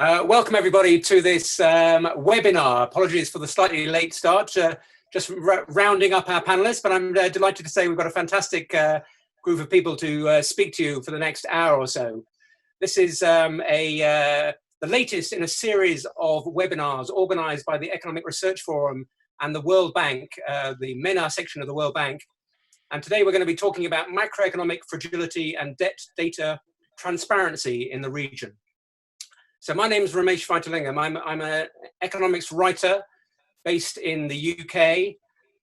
Welcome everybody to this webinar. Apologies for the slightly late start, just rounding up our panelists, but I'm delighted to say we've got a fantastic group of people to speak to you for the next hour or so. This is the latest in a series of webinars organized by the Economic Research Forum and the World Bank, the MENA section of the World Bank. And today we're going to be talking about macroeconomic fragility and debt data transparency in the region. So my name is Ramesh Vaidyanathan. I'm an economics writer based in the UK.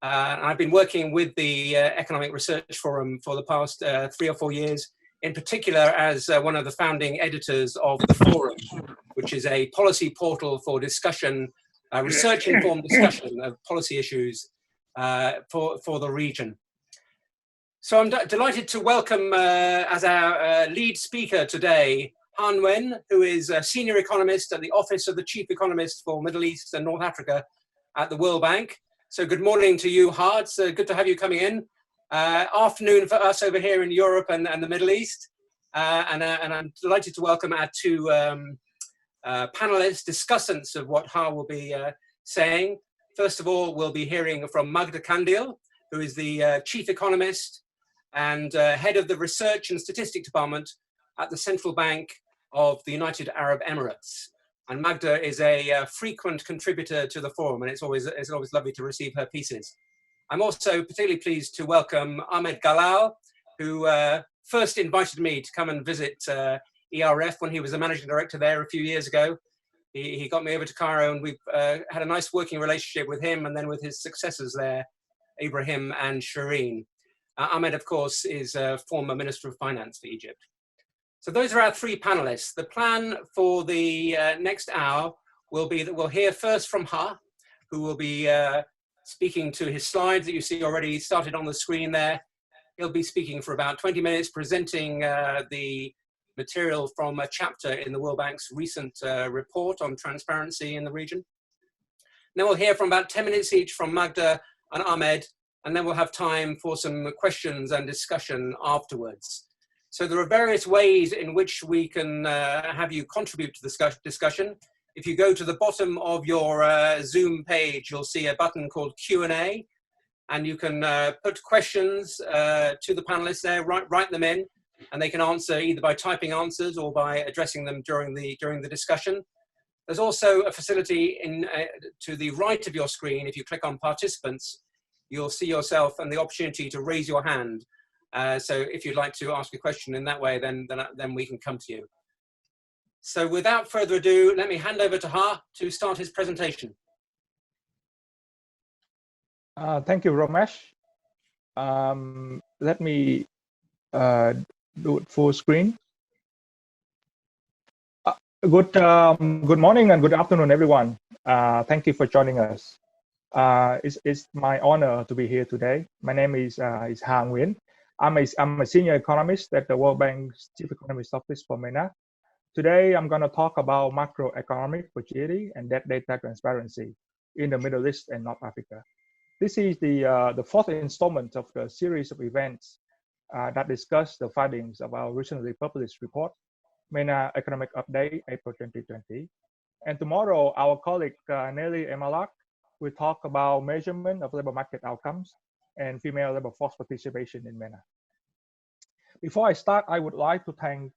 And I've been working with the Economic Research Forum for the past 3 or 4 years, in particular as one of the founding editors of the Forum, which is a policy portal for discussion, research-informed discussion of policy issues for the region. So I'm delighted to welcome as our lead speaker today, Nguyen, who is a senior economist at the Office of the Chief Economist for Middle East and North Africa at the World Bank. So good morning to you, Ha. It's good to have you coming in. Afternoon for us over here in Europe and the Middle East. And I'm delighted to welcome our two panelists, discussants of what Ha will be saying. First of all, we'll be hearing from Magda Kandil, who is the Chief Economist and Head of the Research and Statistics Department at the Central Bank of the United Arab Emirates. And Magda is a frequent contributor to the forum, and it's always lovely to receive her pieces. I'm also particularly pleased to welcome Ahmed Galal, who first invited me to come and visit ERF when he was the managing director there a few years ago. He got me over to Cairo, and we've had a nice working relationship with him and then with his successors there, Ibrahim and Shireen. Ahmed, of course, is a former Minister of Finance for Egypt. So those are our three panelists. The plan for the next hour will be that we'll hear first from Ha, who will be speaking to his slides that you see already started on the screen there. He'll be speaking for about 20 minutes, presenting the material from a chapter in the World Bank's recent report on transparency in the region. Then we'll hear from about 10 minutes each from Magda and Ahmed, and then we'll have time for some questions and discussion afterwards. So there are various ways in which we can have you contribute to the discussion. If you go to the bottom of your Zoom page, you'll see a button called Q&A, and you can put questions to the panelists there, write them in, and they can answer either by typing answers or by addressing them during the discussion. There's also a facility to the right of your screen. If you click on participants, you'll see yourself and the opportunity to raise your hand. So if you'd like to ask a question in that way, then we can come to you. So without further ado, let me hand over to Ha to start his presentation. Thank you, Ramesh. Let me do it full screen. Good morning and good afternoon, everyone. Thank you for joining us. It's my honor to be here today. My name is Nguyen. I'm a senior economist at the World Bank's Chief Economist Office for MENA. Today, I'm going to talk about macroeconomic fragility and debt data transparency in the Middle East and North Africa. This is the fourth installment of the series of events that discuss the findings of our recently published report, MENA Economic Update, April 2020. And tomorrow, our colleague Nelly Emalak will talk about measurement of labor market outcomes and female labor force participation in MENA. Before I start, I would like to thank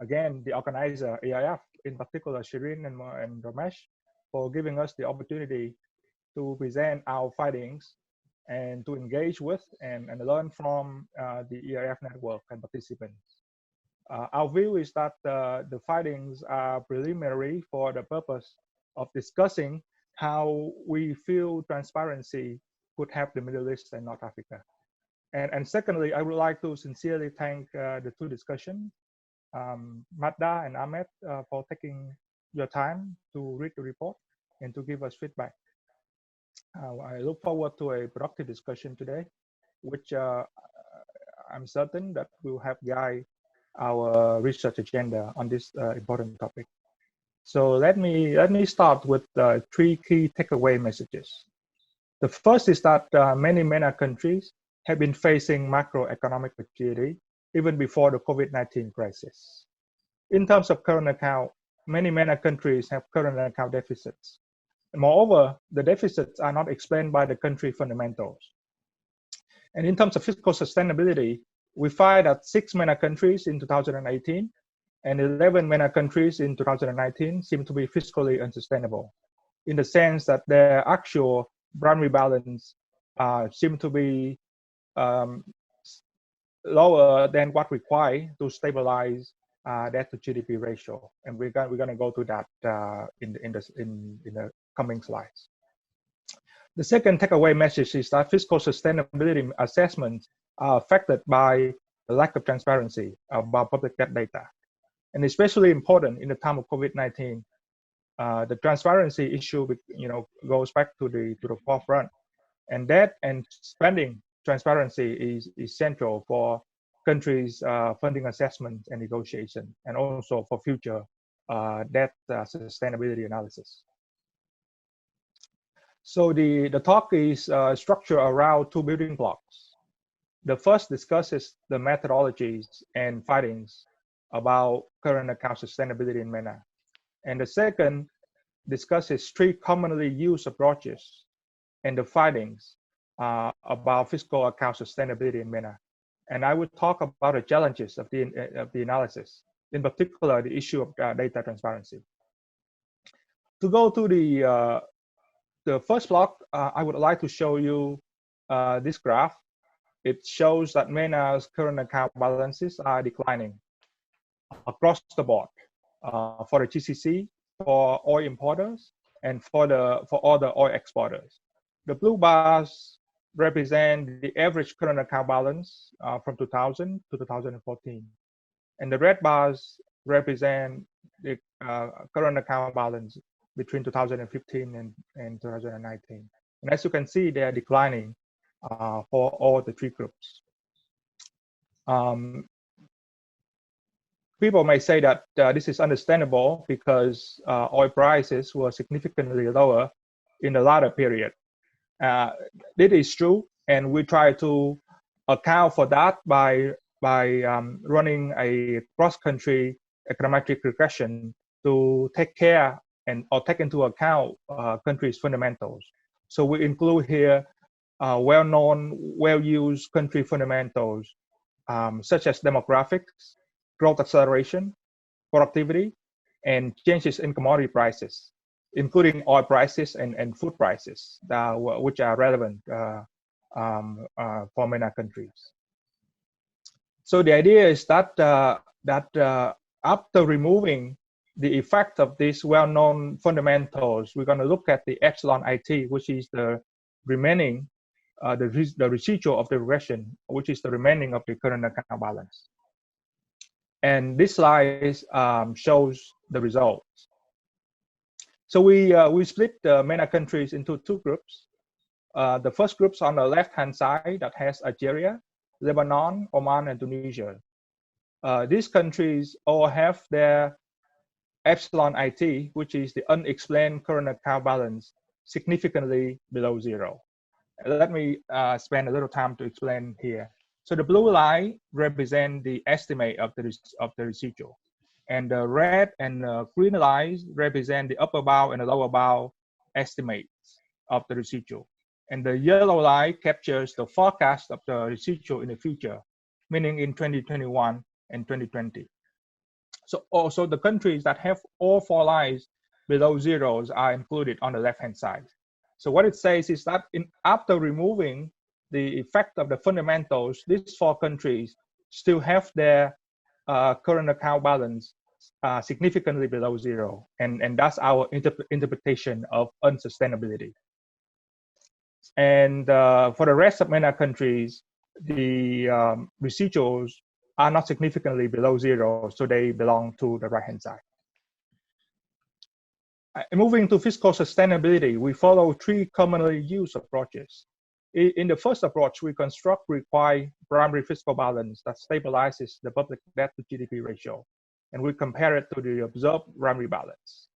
again the organizer, ERF, in particular Shireen and Ramesh, for giving us the opportunity to present our findings and to engage with and learn from the ERF network and participants. Our view is that the findings are preliminary for the purpose of discussing how we feel transparency could help the Middle East and North Africa. And secondly, I would like to sincerely thank the two discussions, Magda and Ahmed, for taking your time to read the report and to give us feedback. I look forward to a productive discussion today, which I'm certain that will help guide our research agenda on this important topic. So let me start with three key takeaway messages. The first is that many MENA countries have been facing macroeconomic fragility even before the COVID-19 crisis. In terms of current account, many MENA countries have current account deficits. Moreover, the deficits are not explained by the country fundamentals. And in terms of fiscal sustainability, we find that 6 MENA countries in 2018 and 11 MENA countries in 2019 seem to be fiscally unsustainable, in the sense that their actual primary balance seem to be lower than what required to stabilize debt to GDP ratio, and we're going to go to that in the coming slides. The second takeaway message is that fiscal sustainability assessments are affected by the lack of transparency about public debt data, and especially important in the time of COVID-19. The transparency issue, goes back to the forefront, and debt and spending transparency is central for countries' funding assessment and negotiation, and also for future debt sustainability analysis. So the talk is structured around 2 building blocks. The first discusses the methodologies and findings about current account sustainability in MENA, and the second discusses 3 commonly used approaches and the findings about fiscal account sustainability in MENA. And I will talk about the challenges of the analysis, in particular the issue of data transparency. To go to the first block, I would like to show you this graph. It shows that MENA's current account balances are declining across the board for the GCC, for oil importers, and for all the oil exporters. The blue bars represent the average current account balance from 2000 to 2014, and the red bars represent the current account balance between 2015 and 2019. And as you can see, they are declining for all the 3 groups. People may say that this is understandable because oil prices were significantly lower in the latter period. It is true, and we try to account for that by running a cross-country econometric regression to take care or take into account countries' fundamentals. So we include here well-known, well-used country fundamentals such as demographics, growth acceleration, productivity, and changes in commodity prices, including oil prices and food prices, which are relevant for MENA countries. So the idea is that after removing the effect of these well-known fundamentals, we're going to look at the epsilon IT, which is the remaining, the residual of the regression, which is the remaining of the current account balance. And this slide shows the results. So we split the MENA countries into 2 groups. The first group's on the left-hand side that has Algeria, Lebanon, Oman, and Tunisia. These countries all have their epsilon IT, which is the unexplained current account balance, significantly below 0. Let me spend a little time to explain here. So the blue line represents the estimate of the residual, and the red and green lines represent the upper bound and the lower bound estimates of the residual. And the yellow line captures the forecast of the residual in the future, meaning in 2021 and 2020. So also the countries that have all 4 lines below zeros are included on the left-hand side. So what it says is that after removing the effect of the fundamentals, these 4 countries still have their current account balance significantly below 0. And that's our interpretation of unsustainability. And for the rest of MENA countries, the residuals are not significantly below 0, so they belong to the right-hand side. Moving to fiscal sustainability, we follow 3 commonly used approaches. In the first approach, we construct required primary fiscal balance that stabilizes the public debt to GDP ratio, and we compare it to the observed primary balance.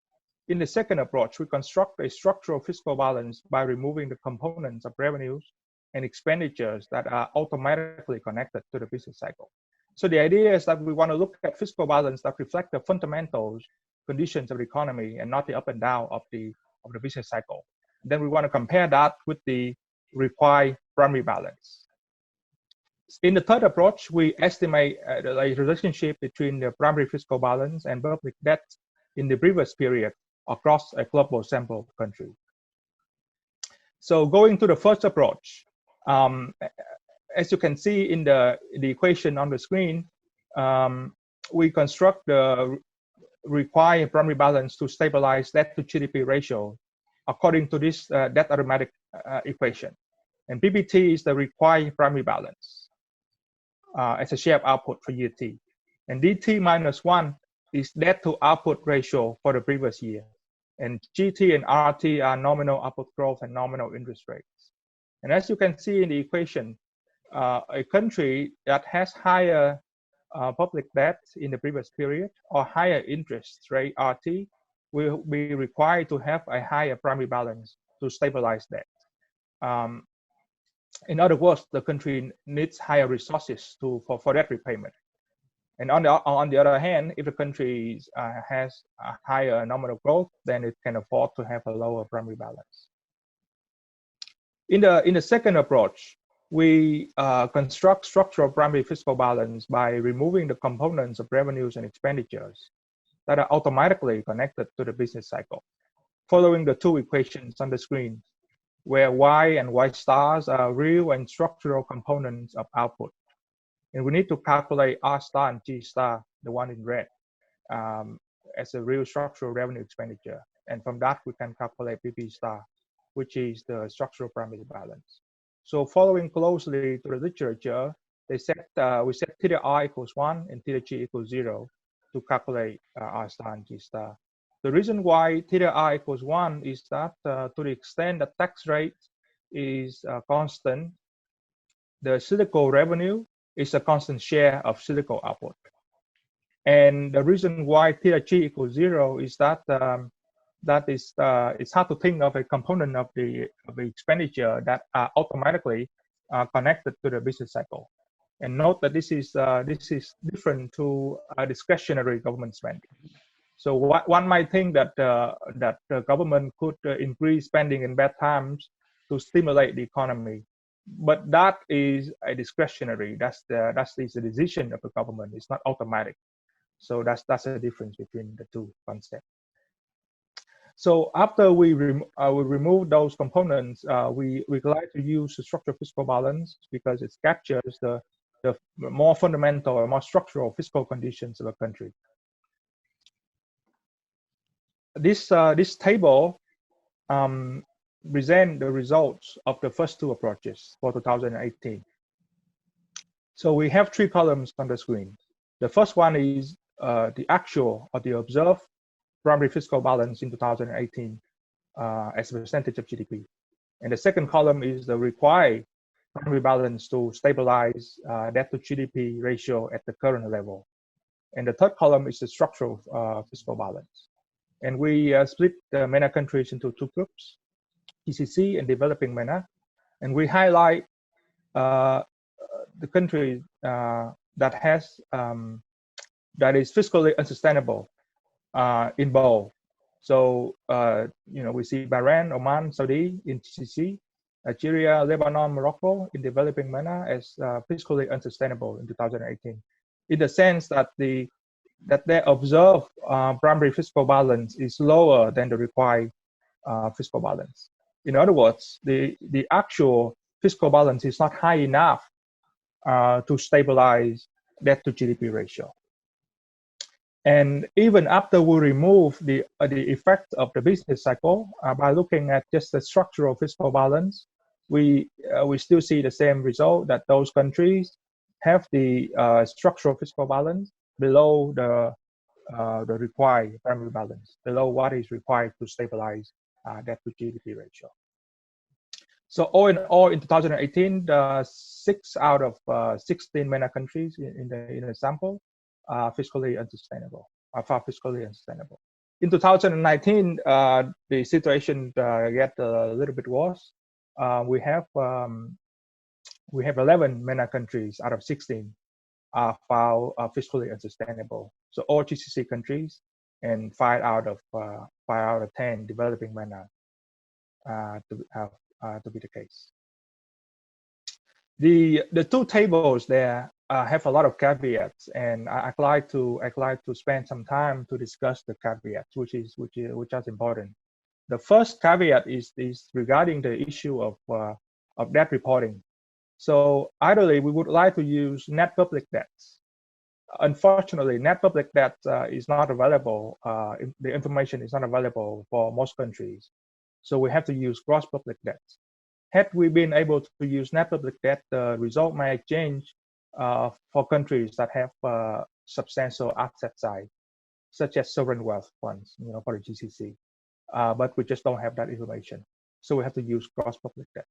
In the second approach, we construct a structural fiscal balance by removing the components of revenues and expenditures that are automatically connected to the business cycle. So the idea is that we want to look at fiscal balance that reflect the fundamentals conditions of the economy and not the up and down of the business cycle. Then we want to compare that with the required primary balance. In the third approach, we estimate the relationship between the primary fiscal balance and public debt in the previous period across a global sample of countries. So going to the first approach, as you can see in the equation on the screen, we construct the required primary balance to stabilize debt-to-GDP ratio according to this debt arithmetic equation. And PBT is the required primary balance as a share of output for year T. And DT minus 1 is debt-to-output ratio for the previous year. And GT and RT are nominal output growth and nominal interest rates. And as you can see in the equation, a country that has higher public debt in the previous period or higher interest rate RT will be required to have a higher primary balance to stabilize debt. In other words, the country needs higher resources for debt repayment. And on the other hand, if the country has a higher nominal growth, then it can afford to have a lower primary balance. In the second approach, we construct structural primary fiscal balance by removing the components of revenues and expenditures that are automatically connected to the business cycle, following the two equations on the screen, where Y and Y stars are real and structural components of output. And we need to calculate R star and G star, the one in red, as a real structural revenue expenditure. And from that, we can calculate PP star, which is the structural primary balance. So following closely to the literature, we set theta R equals 1 and theta G equals 0 to calculate R star and G star. The reason why theta R equals 1 is that to the extent that tax rate is constant, the cyclical revenue is a constant share of cyclical output. And the reason why theta G equals 0 is that it's hard to think of a component of the expenditure that are automatically connected to the business cycle. And note that this is different to discretionary government spending. So one might think that the government could increase spending in bad times to stimulate the economy, but that is a discretionary. That's the decision of the government. It's not automatic. So that's the difference between the two concepts. So after we remove those components, we like to use the structural fiscal balance because it captures the more fundamental or more structural fiscal conditions of a country. This table presents the results of the first two approaches for 2018. So we have three columns on the screen. The first one is the actual or the observed primary fiscal balance in 2018 as a percentage of GDP. And the second column is the required primary balance to stabilize debt to GDP ratio at the current level. And the third column is the structural fiscal balance. And we split the MENA countries into two groups, GCC and developing MENA. And we highlight the country that is fiscally unsustainable in bold. So we see Bahrain, Oman, Saudi in GCC, Algeria, Lebanon, Morocco in developing MENA as fiscally unsustainable in 2018, in the sense that their observed primary fiscal balance is lower than the required fiscal balance. In other words, the actual fiscal balance is not high enough to stabilize debt to GDP ratio. And even after we remove the effect of the business cycle by looking at just the structural fiscal balance, we still see the same result, that those countries have the structural fiscal balance below the required primary balance, below what is required to stabilize debt to GDP ratio. So all in all, in 2018, 6 out of 16 MENA countries in the sample are fiscally unsustainable, are far fiscally unsustainable. In 2019, the situation get a little bit worse. We have 11 MENA countries out of 16 are found fiscally unsustainable. So all GCC countries and 5 out of 10 developing MENA to be the case. The two tables there have a lot of caveats, and I'd like to spend some time to discuss the caveats, which is important. The first caveat is regarding the issue of debt reporting. So ideally, we would like to use net public debts. Unfortunately, net public debt is not available. The information is not available for most countries. So we have to use gross public debt. Had we been able to use net public debt, the result might change for countries that have substantial asset side, such as sovereign wealth funds, for the GCC. But we just don't have that information. So we have to use gross public debt.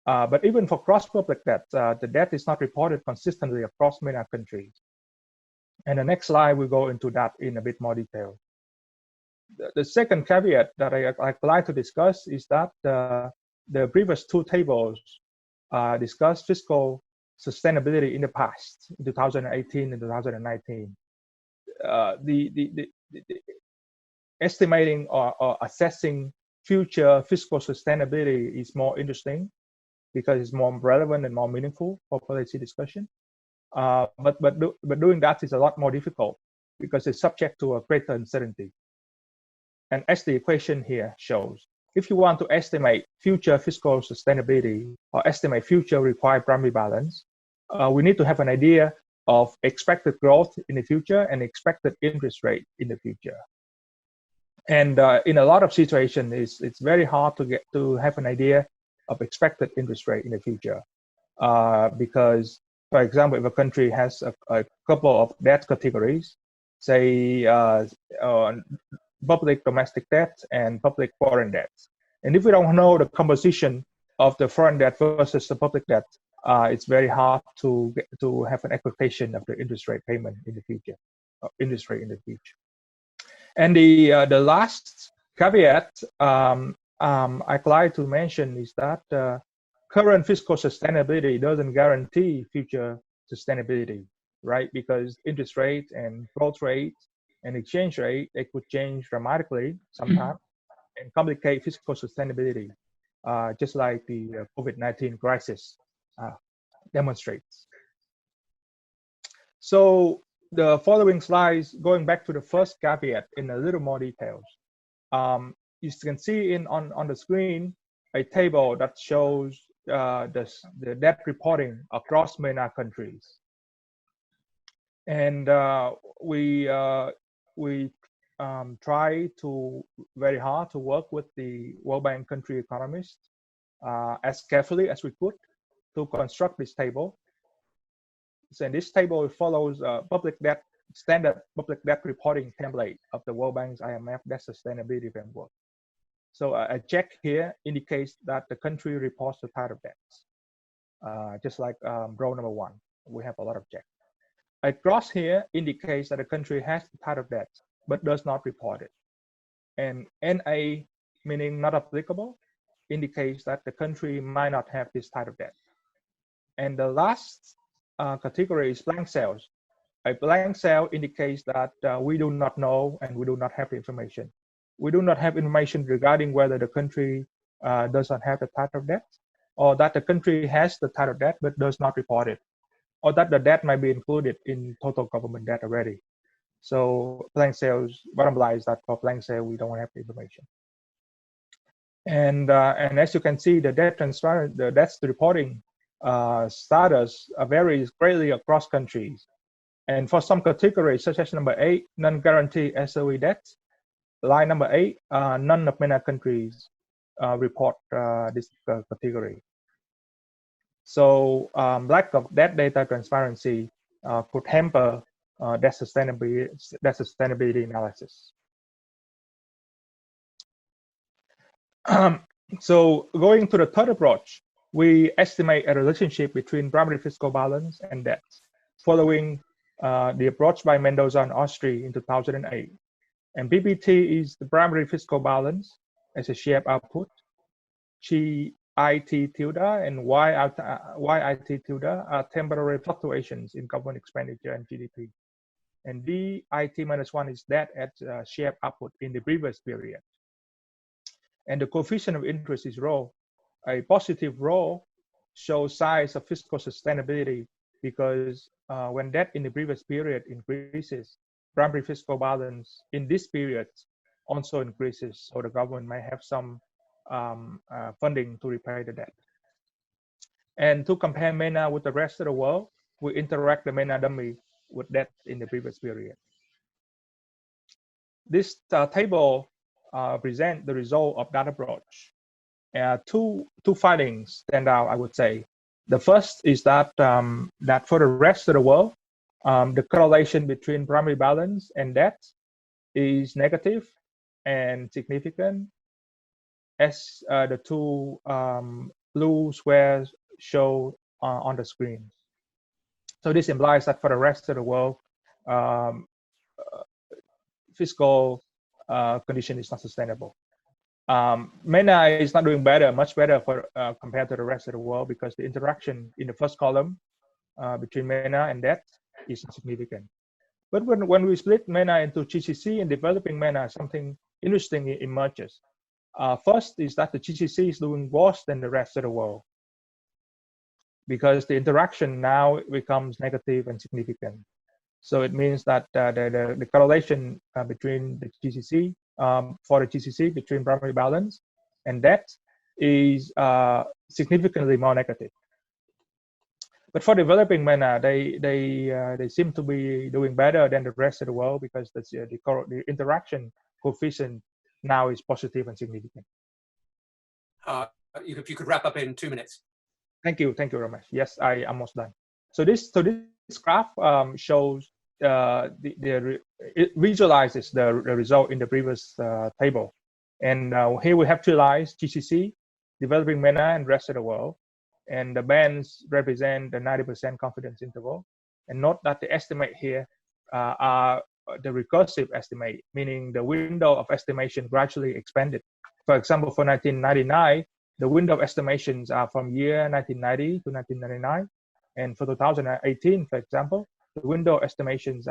But even for gross public debt, the debt is not reported consistently across MENA countries. And the next slide, we go into that in a bit more detail. The second caveat that I'd like to discuss is that the previous two tables discuss fiscal sustainability in the past, in 2018 and 2019. The estimating or assessing future fiscal sustainability is more interesting because it's more relevant and more meaningful for policy discussion. But doing that is a lot more difficult because it's subject to a greater uncertainty. And as the equation here shows, if you want to estimate future fiscal sustainability or estimate future required primary balance, we need to have an idea of expected growth in the future and expected interest rate in the future. And in a lot of situations, it's very hard to have an idea of expected interest rate in the future. Because, for example, if a country has a couple of debt categories, say public domestic debt and public foreign debt, and if we don't know the composition of the foreign debt versus the public debt, it's very hard to have an expectation of the interest rate payment in the future, And the last caveat I'd like to mention is that current fiscal sustainability doesn't guarantee future sustainability, right? Because interest rate and growth rate and exchange rate, they could change dramatically sometimes and complicate fiscal sustainability, just like the COVID-19 crisis demonstrates. So the following slides, going back to the first caveat in a little more details. You can see on the screen a table that shows the debt reporting across MENA countries. And we try very hard to work with the World Bank country economists as carefully as we could to construct this table. So this table follows standard public debt reporting template of the World Bank's IMF debt sustainability framework. So a check here indicates that the country reports the type of debts. Just like row number 1, we have a lot of checks. A cross here indicates that the country has the type of debt, but does not report it. And NA, meaning not applicable, indicates that the country might not have this type of debt. And the last category is blank cells. A blank cell indicates that we do not know and we do not have the information. We do not have information regarding whether the country does not have the type of debt, or that the country has the type of debt but does not report it, or that the debt might be included in total government debt already. So blank cells, bottom line is that for blank cell, we don't have the information. And as you can see, the debt reporting status varies greatly across countries. And for some categories, such as number 8, non-guaranteed SOE debt, line number 8, none of MENA countries report this category. So lack of debt data transparency could hamper debt sustainability analysis. So going to the third approach, we estimate a relationship between primary fiscal balance and debt, following the approach by Mendoza and Ostry in 2008. And PPT is the primary fiscal balance as a shared output. IT tilde and YIT tilde are temporary fluctuations in government expenditure and GDP. and DIT minus 1 is debt at shape upward in the previous period. And the coefficient of interest is rho. A positive rho shows signs of fiscal sustainability because when debt in the previous period increases, primary fiscal balance in this period also increases, so the government may have some funding to repay the debt. And to compare MENA with the rest of the world, we interact the MENA dummy with debt in the previous period. This table presents the result of that approach. Two findings stand out, I would say. The first is that that for the rest of the world, the correlation between primary balance and debt is negative and significant, as the two blue squares show on the screen. So this implies that for the rest of the world, fiscal condition is not sustainable. MENA is not doing better, much better for compared to the rest of the world, because the interaction in the first column between MENA and debt is significant. But when we split MENA into GCC and developing MENA, something interesting emerges. First is that the GCC is doing worse than the rest of the world, because the interaction now becomes negative and significant. So it means that the correlation between the GCC, for the GCC, between primary balance and debt is significantly more negative. But for developing MENA, they seem to be doing better than the rest of the world, because the interaction coefficient now is positive and significant. If you could wrap up in 2 minutes. Thank you very much. Yes, I am almost done. So this graph shows it visualizes the result in the previous table, and here we have two lines: GCC, developing MENA, and rest of the world. And the bands represent the 90% confidence interval. And note that the estimate here are the recursive estimate, meaning the window of estimation gradually expanded. For example, for 1999, the window of estimations are from year 1990 to 1999. And for 2018, for example, the window of estimations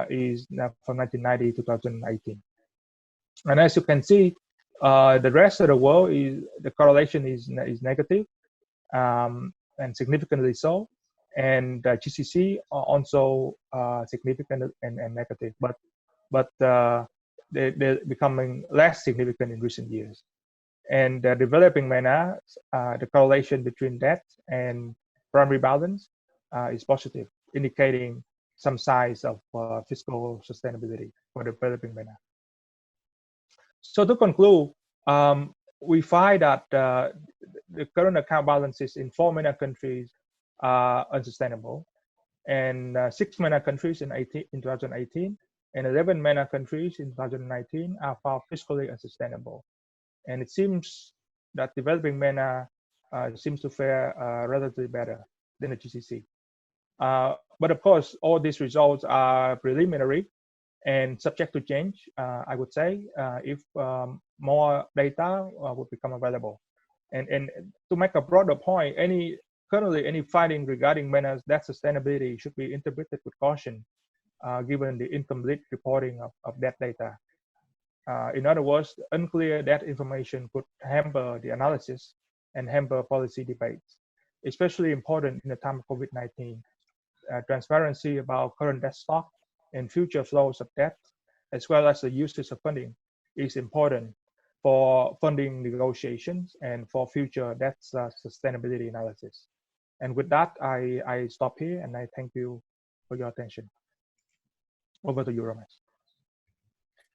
is from 1990 to 2018. And as you can see, the rest of the world the correlation is negative, and significantly so, and GCC are also significant and negative, but they're becoming less significant in recent years. And developing MENA, the correlation between debt and primary balance is positive, indicating some signs of fiscal sustainability for developing MENA. So to conclude, we find that the current account balances in 4 MENA countries are unsustainable, and 6 MENA countries in 2018, and 11 MENA countries in 2019 are found fiscally unsustainable. And it seems that developing MENA seems to fare relatively better than the GCC. But of course, all these results are preliminary and subject to change, I would say, if more data would become available. And to make a broader point, currently any finding regarding MENA's debt sustainability should be interpreted with caution, given the incomplete reporting of that data. In other words, unclear debt information could hamper the analysis and hamper policy debates, especially important in the time of COVID-19. Transparency about current debt stock and future flows of debt, as well as the uses of funding, is important for funding negotiations and for future debt sustainability analysis. And with that, I stop here, and I thank you for your attention. Over to you, Ramesh.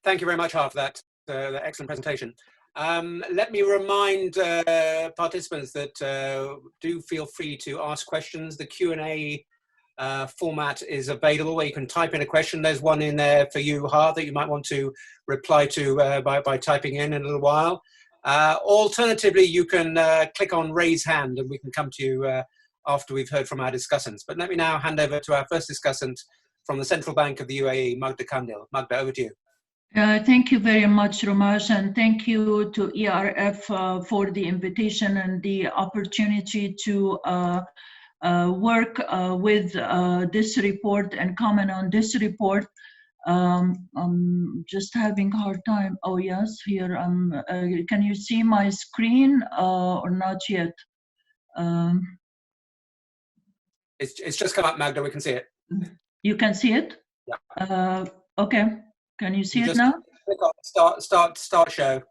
Thank you very much, for that excellent presentation. Let me remind participants that do feel free to ask questions. The Q&A format is available, where you can type in a question. There's one in there for you, Ha, that you might want to reply to by typing in a little while. Alternatively, you can click on raise hand, and we can come to you after we've heard from our discussants. But let me now hand over to our first discussant from the Central Bank of the UAE, Magda Kandil. Magda, over to you. Thank you very much, Ramesh, and thank you to ERF for the invitation and the opportunity to work with this report and comment on this report. I'm just having a hard time. Oh yes, here. Can you see my screen or not yet? It's just come up, Magda. We can see it. You can see it? Yeah. Okay. Can you see it just now? Click on start show.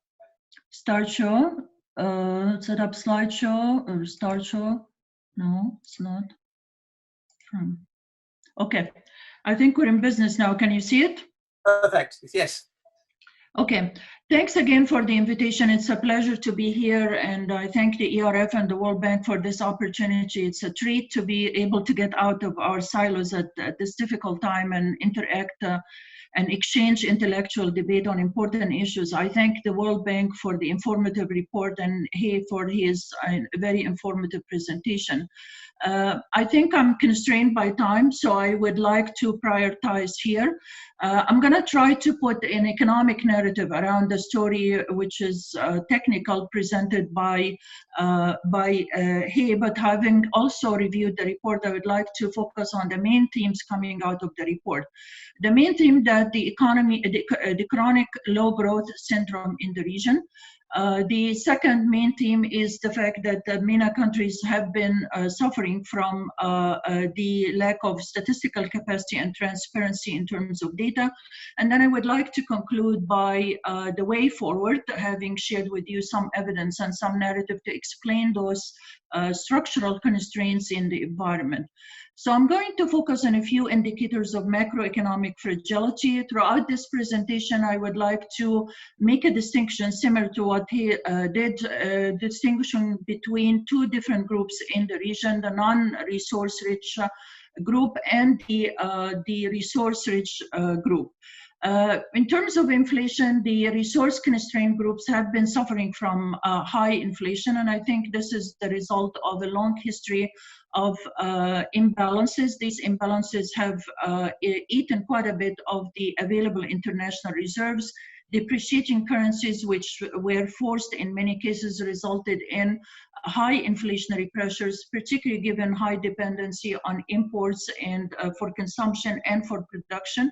Start show. Set up slideshow or start show. No, it's not. Okay. I think we're in business now. Can you see it? Perfect. Yes. Okay. Thanks again for the invitation. It's a pleasure to be here, and I thank the ERF and the World Bank for this opportunity. It's a treat to be able to get out of our silos at this difficult time and interact and exchange intellectual debate on important issues. I thank the World Bank for the informative report and he for his very informative presentation. I think I'm constrained by time, so I would like to prioritize here. I'm going to try to put an economic narrative around the story, which is technical, presented by he, but having also reviewed the report, I would like to focus on the main themes coming out of the report. The main theme that the economy, the chronic low growth syndrome in the region. The second main theme is the fact that the MENA countries have been suffering from the lack of statistical capacity and transparency in terms of data. And then I would like to conclude by the way forward, having shared with you some evidence and some narrative to explain those structural constraints in the environment. So I'm going to focus on a few indicators of macroeconomic fragility. Throughout this presentation, I would like to make a distinction similar to what he did, distinguishing between two different groups in the region, the non-resource rich group and the resource-rich group. In terms of inflation, the resource-constrained groups have been suffering from high inflation, and I think this is the result of a long history of imbalances. These imbalances have eaten quite a bit of the available international reserves. Depreciating currencies, which were forced in many cases, resulted in high inflationary pressures, particularly given high dependency on imports and for consumption and for production.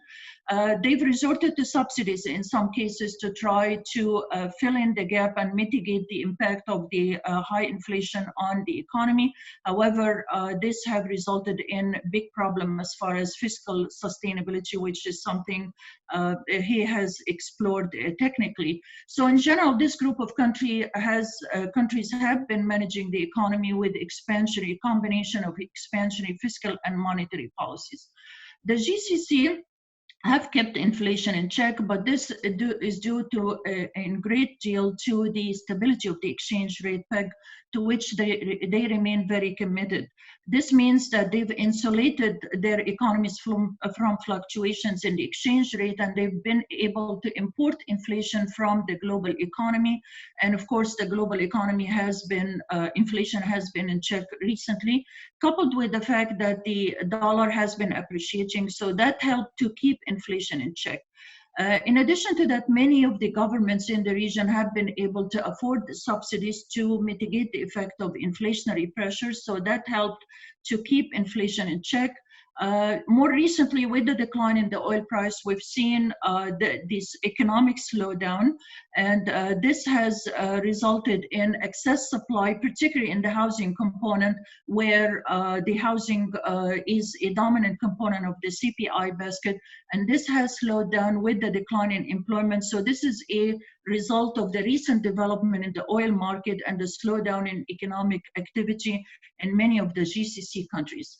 They've resorted to subsidies in some cases to try to fill in the gap and mitigate the impact of the high inflation on the economy. However, this have resulted in big problem as far as fiscal sustainability, which is something he has explored technically. So in general, this group of countries have been managing the economy with expansionary combination of expansionary fiscal and monetary policies. The GCC have kept inflation in check, but this is due to in great deal to the stability of the exchange rate peg, to which they remain very committed. This means that they've insulated their economies from fluctuations in the exchange rate, and they've been able to import inflation from the global economy. And of course, the global economy has been, inflation has been in check recently, coupled with the fact that the dollar has been appreciating. So that helped to keep inflation in check. In addition to that, many of the governments in the region have been able to afford subsidies to mitigate the effect of inflationary pressures, so that helped to keep inflation in check. More recently, with the decline in the oil price, we've seen this economic slowdown, and this has resulted in excess supply, particularly in the housing component, where the housing is a dominant component of the CPI basket, and this has slowed down with the decline in employment. So this is a result of the recent development in the oil market and the slowdown in economic activity in many of the GCC countries.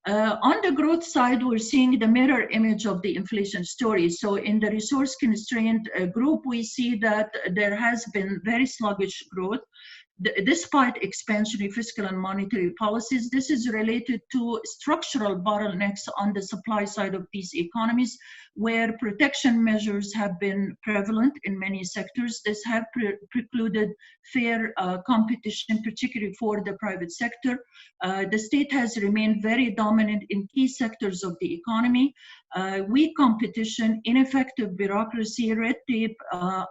On the growth side, we're seeing the mirror image of the inflation story. So in the resource-constrained group, we see that there has been very sluggish growth. Despite expansionary fiscal and monetary policies, this is related to structural bottlenecks on the supply side of these economies, where protection measures have been prevalent in many sectors. This have precluded fair competition, particularly for the private sector. The state has remained very dominant in key sectors of the economy. Weak competition, ineffective bureaucracy, red tape,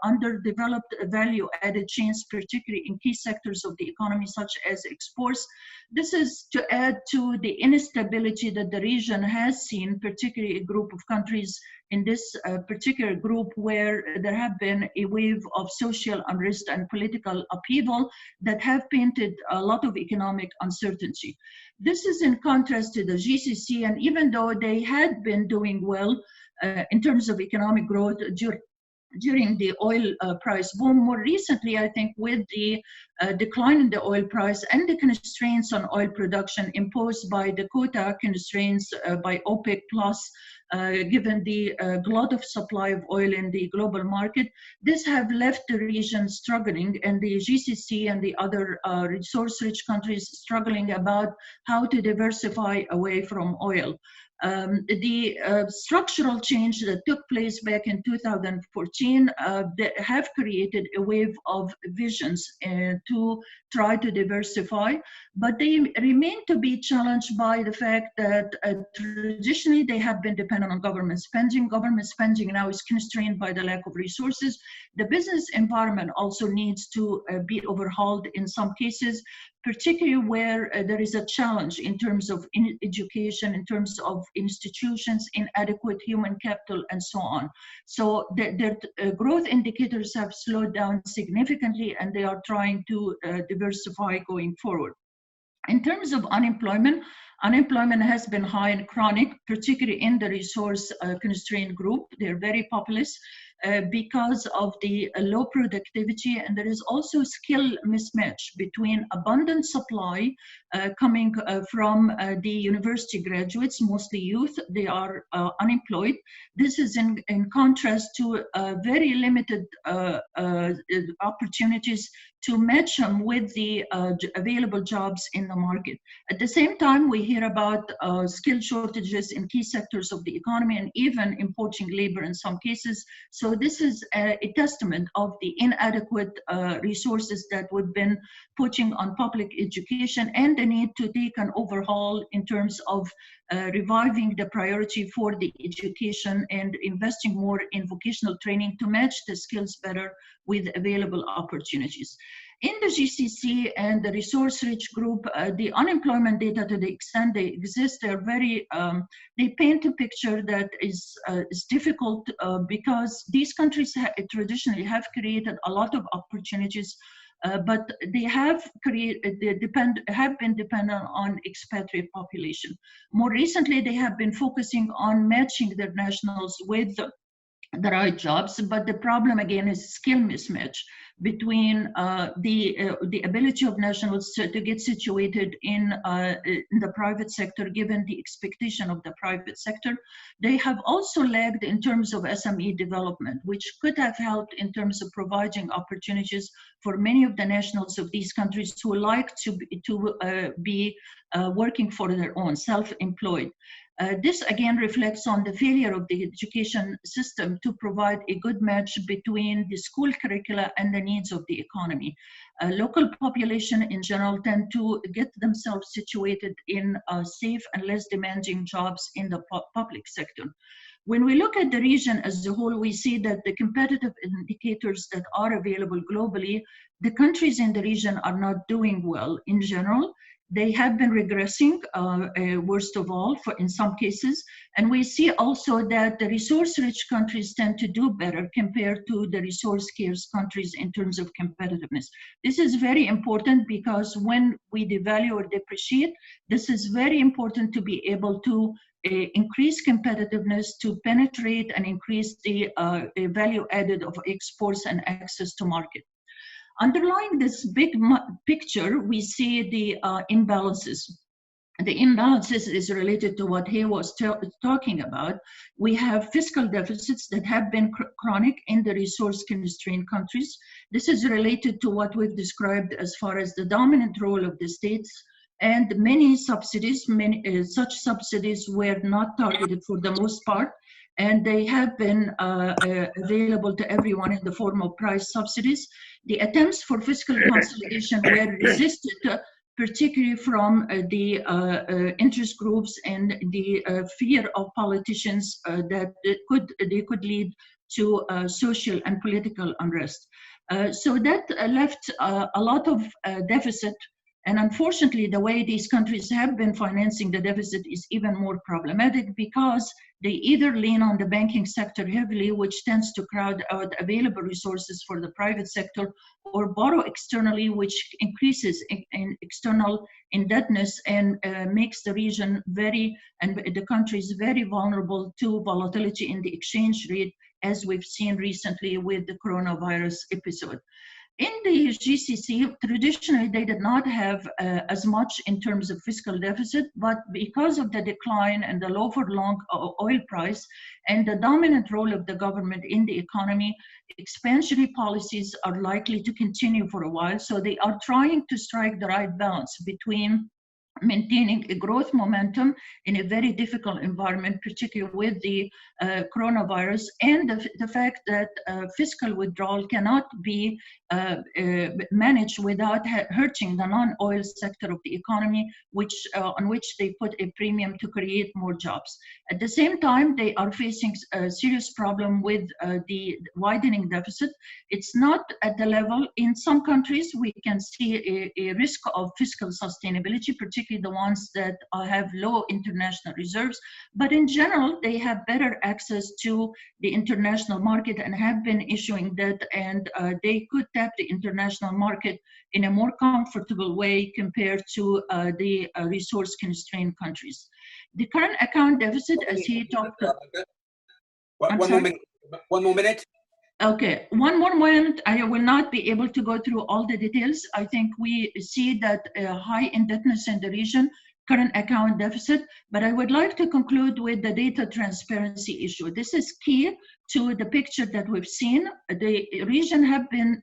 underdeveloped value-added chains, particularly in key sectors sectors of the economy, such as exports. This is to add to the instability that the region has seen, particularly a group of countries in this particular group where there have been a wave of social unrest and political upheaval that have painted a lot of economic uncertainty. This is in contrast to the GCC, and even though they had been doing well in terms of economic growth during the oil price boom, more recently, I think with the decline in the oil price and the constraints on oil production imposed by the quota constraints by OPEC plus, given the glut of supply of oil in the global market, this have left the region struggling, and the GCC and the other resource-rich countries struggling about how to diversify away from oil. The structural change that took place back in 2014 that have created a wave of visions to try to diversify, but they remain to be challenged by the fact that traditionally they have been dependent on government spending. Government spending now is constrained by the lack of resources. The business environment also needs to be overhauled in some cases, particularly where there is a challenge in terms of education, in terms of institutions, inadequate human capital, and so on. So their growth indicators have slowed down significantly, and they are trying to diversify going forward. In terms of unemployment, unemployment has been high and chronic, particularly in the resource constrained group. They're very populous because of the low productivity, and there is also skill mismatch between abundant supply coming from the university graduates, mostly youth. They are unemployed. This is in contrast to very limited opportunities to match them with the available jobs in the market. At the same time, we hear about skill shortages in key sectors of the economy and even importing labor in some cases. So this is a testament of the inadequate resources that we've been putting on public education and the need to take an overhaul in terms of reviving the priority for the education and investing more in vocational training to match the skills better with available opportunities. In the GCC and the resource-rich group, the unemployment data, to the extent they exist, they're very, they paint a picture that is difficult because these countries traditionally have created a lot of opportunities, but they have been dependent on expatriate population. More recently, they have been focusing on matching their nationals with the right jobs, but the problem again is skill mismatch between the ability of nationals to get situated in the private sector, given the expectation of the private sector. They have also lagged in terms of SME development, which could have helped in terms of providing opportunities for many of the nationals of these countries who like to be working for their own, self-employed. This again reflects on the failure of the education system to provide a good match between the school curricula and the needs of the economy. Local population in general tend to get themselves situated in safe and less demanding jobs in the public sector. When we look at the region as a whole, we see that the competitive indicators that are available globally, the countries in the region are not doing well in general. They have been regressing, worst of all, in some cases. And we see also that the resource-rich countries tend to do better compared to the resource-scarce countries in terms of competitiveness. This is very important because when we devalue or depreciate, this is very important to be able to increase competitiveness, to penetrate and increase the value added of exports and access to market. Underlying this big picture, we see the imbalances. The imbalances is related to what he was talking about. We have fiscal deficits that have been chronic in the resource-constrained countries. This is related to what we've described as far as the dominant role of the states and many subsidies. Such subsidies were not targeted for the most part, and they have been available to everyone in the form of price subsidies. The attempts for fiscal consolidation were resisted, particularly from the interest groups and the fear of politicians that they could lead to social and political unrest. So that left a lot of deficit. And unfortunately, the way these countries have been financing the deficit is even more problematic because they either lean on the banking sector heavily, which tends to crowd out available resources for the private sector, or borrow externally, which increases in external indebtedness and makes the region and the countries very vulnerable to volatility in the exchange rate, as we've seen recently with the coronavirus episode. In the GCC, traditionally, they did not have as much in terms of fiscal deficit, but because of the decline and the low for long oil price and the dominant role of the government in the economy, expansionary policies are likely to continue for a while. So they are trying to strike the right balance between maintaining a growth momentum in a very difficult environment, particularly with the coronavirus, and the fact that fiscal withdrawal cannot be managed without hurting the non-oil sector of the economy, on which they put a premium to create more jobs. At the same time, they are facing a serious problem with the widening deficit. It's not at the level, in some countries, we can see a risk of fiscal sustainability, particularly the ones that have low international reserves, but in general, they have better access to the international market and have been issuing debt, and they could tap the international market in a more comfortable way compared to the resource-constrained countries. The current account deficit, as he talked about. One more minute. Okay, one more moment. I will not be able to go through all the details. I think we see that high indebtedness in the region, current account deficit, but I would like to conclude with the data transparency issue. This is key to the picture that we've seen. The region have been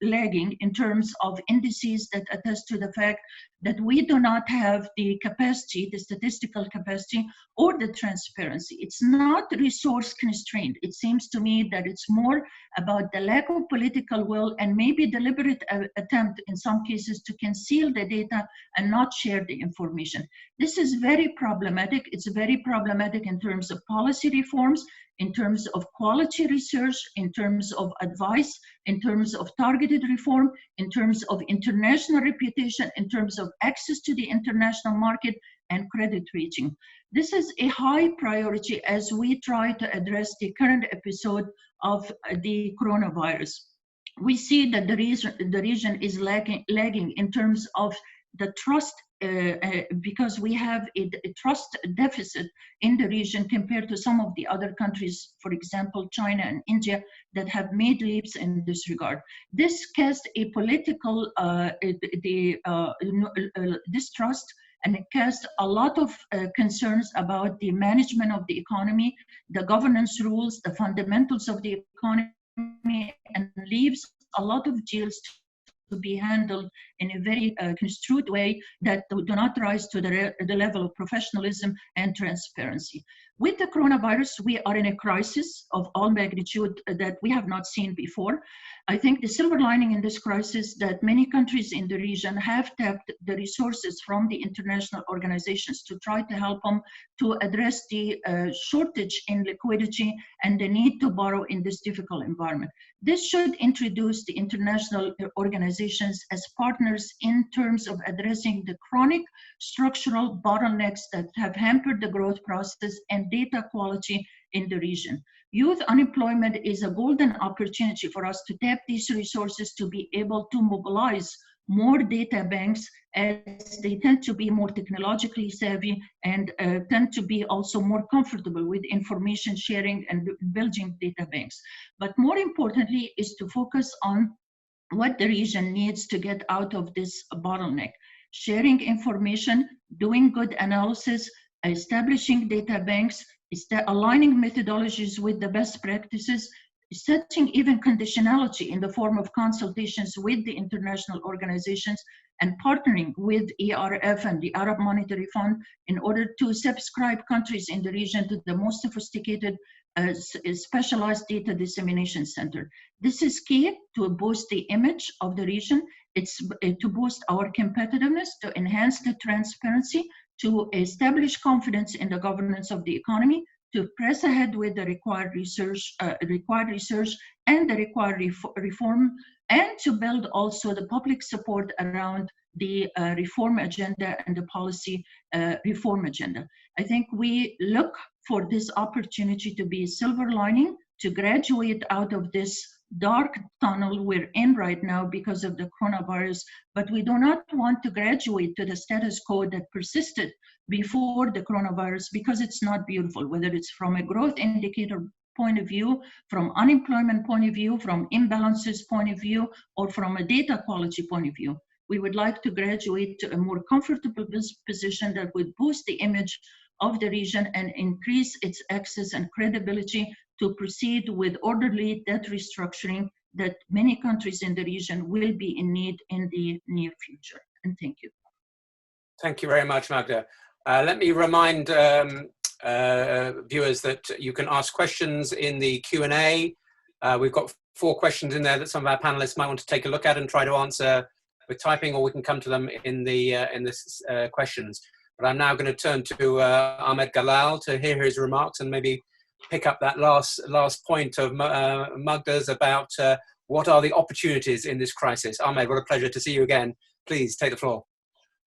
lagging in terms of indices that attest to the fact that we do not have the capacity, the statistical capacity, or the transparency. It's not resource constrained. It seems to me that it's more about the lack of political will and maybe deliberate attempt in some cases to conceal the data and not share the information. This is very problematic. It's very problematic in terms of policy reforms, in terms of quality research, in terms of advice, in terms of targeted reform, in terms of international reputation, in terms of access to the international market and credit rating. This is a high priority as we try to address the current episode of the coronavirus. We see that the region is lagging in terms of the trust, because we have a trust deficit in the region compared to some of the other countries, for example, China and India, that have made leaps in this regard. This casts a political distrust, and it casts a lot of concerns about the management of the economy, the governance rules, the fundamentals of the economy, and leaves a lot of deals to be handled in a very construed way that do not rise to the level of professionalism and transparency. With the coronavirus, we are in a crisis of all magnitude that we have not seen before. I think the silver lining in this crisis that many countries in the region have tapped the resources from the international organizations to try to help them to address the shortage in liquidity and the need to borrow in this difficult environment. This should introduce the international organizations as partners in terms of addressing the chronic structural bottlenecks that have hampered the growth process and data quality in the region. Youth unemployment is a golden opportunity for us to tap these resources to be able to mobilize more data banks, as they tend to be more technologically savvy and tend to be also more comfortable with information sharing and building data banks. But more importantly is to focus on what the region needs to get out of this bottleneck. Sharing information, doing good analysis, establishing data banks, aligning methodologies with the best practices, setting even conditionality in the form of consultations with the international organizations, and partnering with ERF and the Arab Monetary Fund in order to subscribe countries in the region to the most sophisticated specialized data dissemination center. This is key to boost the image of the region. It's to boost our competitiveness, to enhance the transparency, to establish confidence in the governance of the economy, to press ahead with the required research and the required reform, and to build also the public support around the reform agenda and the policy reform agenda. I think we look for this opportunity to be a silver lining, to graduate out of this dark tunnel we're in right now because of the coronavirus, but we do not want to graduate to the status quo that persisted before the coronavirus, because it's not beautiful, whether it's from a growth indicator point of view, from unemployment point of view, from imbalances point of view, or from a data quality point of view. We would like to graduate to a more comfortable position that would boost the image of the region and increase its access and credibility to proceed with orderly debt restructuring that many countries in the region will be in need in the near future. And thank you. Thank you very much, Magda. Let me remind viewers that you can ask questions in the Q&A. We've got 4 questions in there that some of our panelists might want to take a look at and try to answer with typing, or we can come to them in the questions. But I'm now going to turn to Ahmed Galal to hear his remarks and maybe pick up that last point of Magda's about what are the opportunities in this crisis. Ahmed, what a pleasure to see you again. Please take the floor.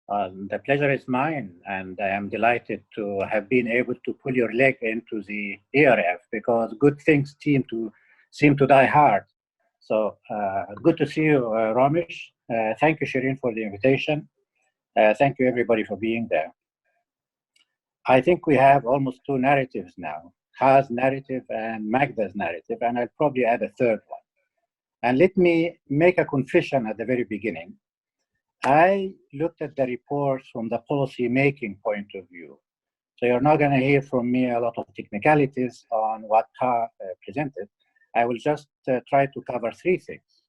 The pleasure is mine, and I am delighted to have been able to pull your leg into the ERF, because good things seem to die hard. So good to see you, Ramesh. Thank you, Shireen, for the invitation. Thank you, everybody, for being there. I think we have almost 2 narratives now, Ha's narrative and Magda's narrative, and I'll probably add a third one. And let me make a confession at the very beginning. I looked at the reports from the policy-making point of view. So you're not going to hear from me a lot of technicalities on what Ha presented. I will just try to cover 3 things.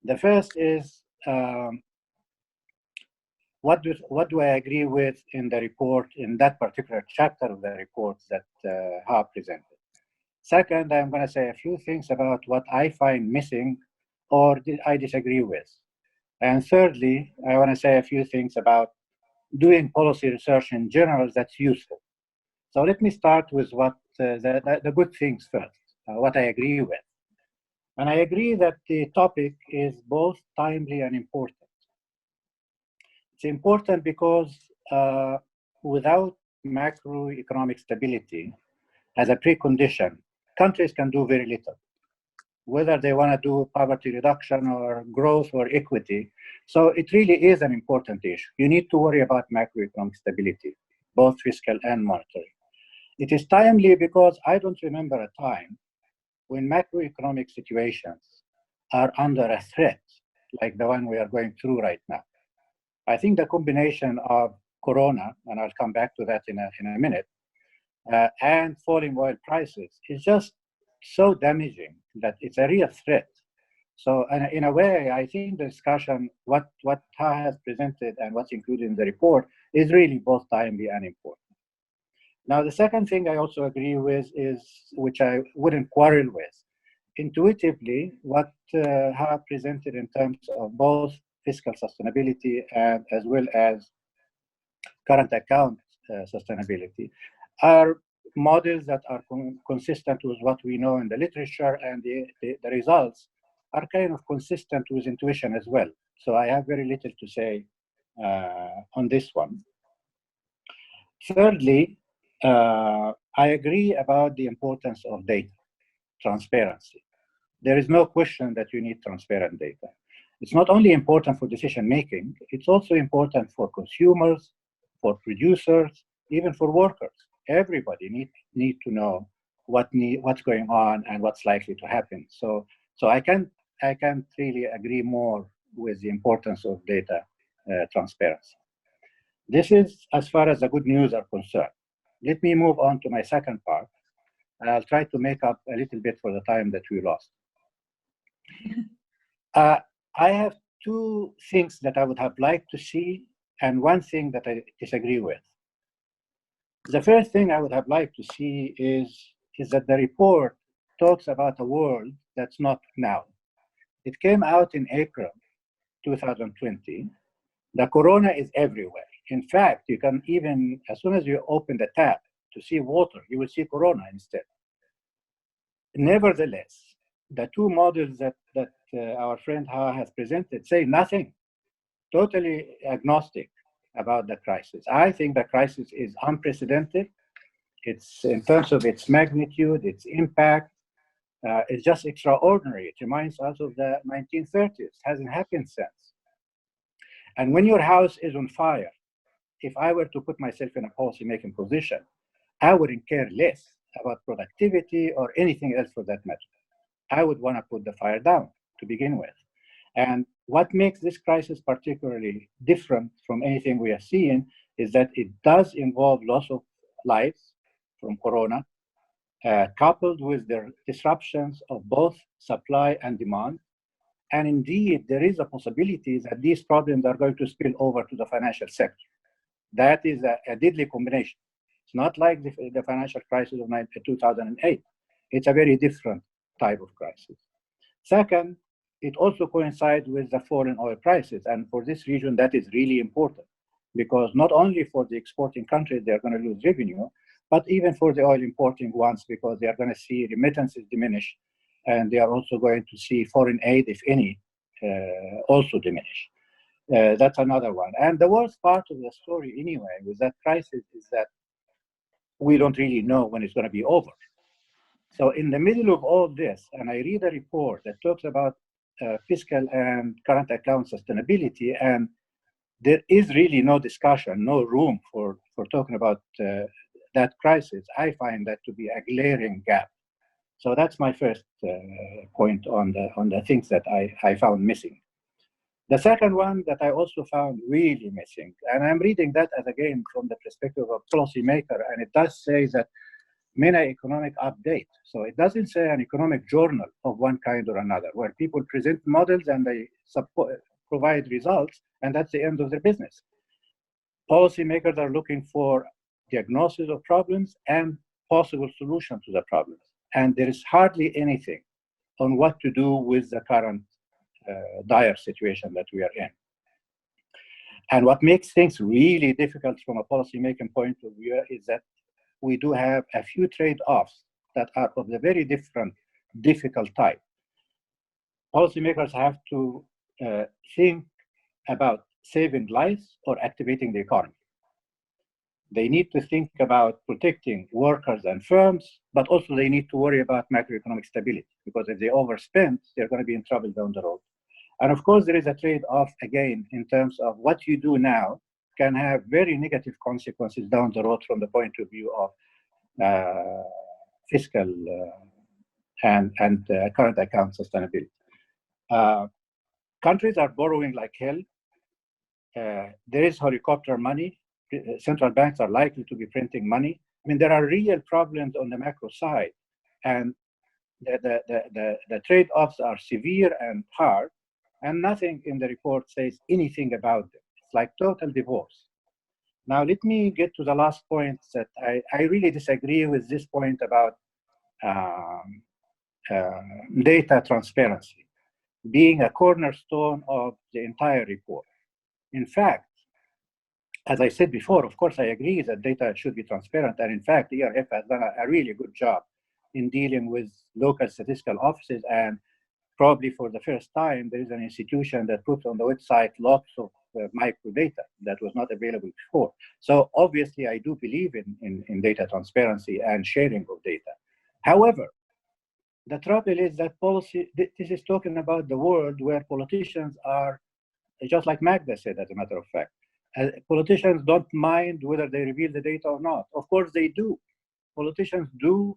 The first is, what do I agree with in the report, in that particular chapter of the report that Ha presented? Second, I'm going to say a few things about what I find missing or I disagree with. And thirdly, I want to say a few things about doing policy research in general that's useful. So let me start with what the good things first, what I agree with. And I agree that the topic is both timely and important. It's important because without macroeconomic stability as a precondition, countries can do very little, whether they want to do poverty reduction or growth or equity. So it really is an important issue. You need to worry about macroeconomic stability, both fiscal and monetary. It is timely because I don't remember a time when macroeconomic situations are under a threat like the one we are going through right now. I think the combination of Corona, and I'll come back to that in a minute, and falling oil prices is just so damaging that it's a real threat. So in a way, I think the discussion, what Ha has presented and what's included in the report is really both timely and important. Now, the second thing I also agree with is, which I wouldn't quarrel with, intuitively, what Ha presented in terms of both fiscal sustainability and as well as current account sustainability are models that are consistent with what we know in the literature, and the results are kind of consistent with intuition as well. So I have very little to say on this one. Thirdly, I agree about the importance of data, transparency. There is no question that you need transparent data. It's not only important for decision making, it's also important for consumers, for producers, even for workers. Everybody need to know what's going on and what's likely to happen. So I can't really agree more with the importance of data transparency. This is as far as the good news are concerned. Let me move on to my second part. I'll try to make up a little bit for the time that we lost. I have 2 things that I would have liked to see and 1 thing that I disagree with. The first thing I would have liked to see is that the report talks about a world that's not now. It came out in April 2020. The corona is everywhere. In fact, you can even, as soon as you open the tap, to see water, you will see corona instead. Nevertheless, the two models that our friend Ha has presented say nothing, totally agnostic about the crisis. I think the crisis is unprecedented. It's in terms of its magnitude, its impact, it's just extraordinary. It reminds us of the 1930s. Hasn't happened since. And when your house is on fire, if I were to put myself in a policy-making position, I wouldn't care less about productivity or anything else for that matter. I would want to put the fire down to begin with. And what makes this crisis particularly different from anything we are seeing is that it does involve loss of lives from corona, coupled with the disruptions of both supply and demand. And indeed, there is a possibility that these problems are going to spill over to the financial sector. That is a deadly combination. It's not like the financial crisis of 2008. It's a very different type of crisis. Second, it also coincides with the fall in oil prices. And for this region, that is really important, because not only for the exporting countries, they're going to lose revenue, but even for the oil importing ones, because they are going to see remittances diminish, and they are also going to see foreign aid, if any, also diminish. That's another one. And the worst part of the story anyway with that crisis is that we don't really know when it's going to be over. So in the middle of all this, and I read a report that talks about fiscal and current account sustainability, and there is really no discussion, no room for talking about that crisis. I find that to be a glaring gap. So that's my first point on the things that I found missing. The second one that I also found really missing, and I'm reading that as again from the perspective of a policymaker, and it does say that MENA economic update. So it doesn't say an economic journal of one kind or another, where people present models and they provide results, and that's the end of their business. Policymakers are looking for diagnosis of problems and possible solutions to the problems. And there is hardly anything on what to do with the current dire situation that we are in. And what makes things really difficult from a policymaking point of view is that we do have a few trade-offs that are of the very difficult type. Policymakers have to think about saving lives or activating the economy. They need to think about protecting workers and firms, but also they need to worry about macroeconomic stability, because if they overspend, they're going to be in trouble down the road. And of course, there is a trade-off again in terms of what you do now can have very negative consequences down the road from the point of view of fiscal and current account sustainability. Countries are borrowing like hell. There is helicopter money. Central banks are likely to be printing money. I mean, there are real problems on the macro side, and the trade-offs are severe and hard, and nothing in the report says anything about them. It's like total divorce. Now, let me get to the last point that I really disagree with this point about data transparency being a cornerstone of the entire report. In fact, as I said before, of course, I agree that data should be transparent. And in fact, ERF has done a really good job in dealing with local statistical offices. And probably for the first time, there is an institution that puts on the website lots of micro data that was not available before. So obviously, I do believe in data transparency and sharing of data. However, the trouble is that policy, this is talking about the world where politicians are, just like Magda said, as a matter of fact, politicians don't mind whether they reveal the data or not. Of course they do. Politicians do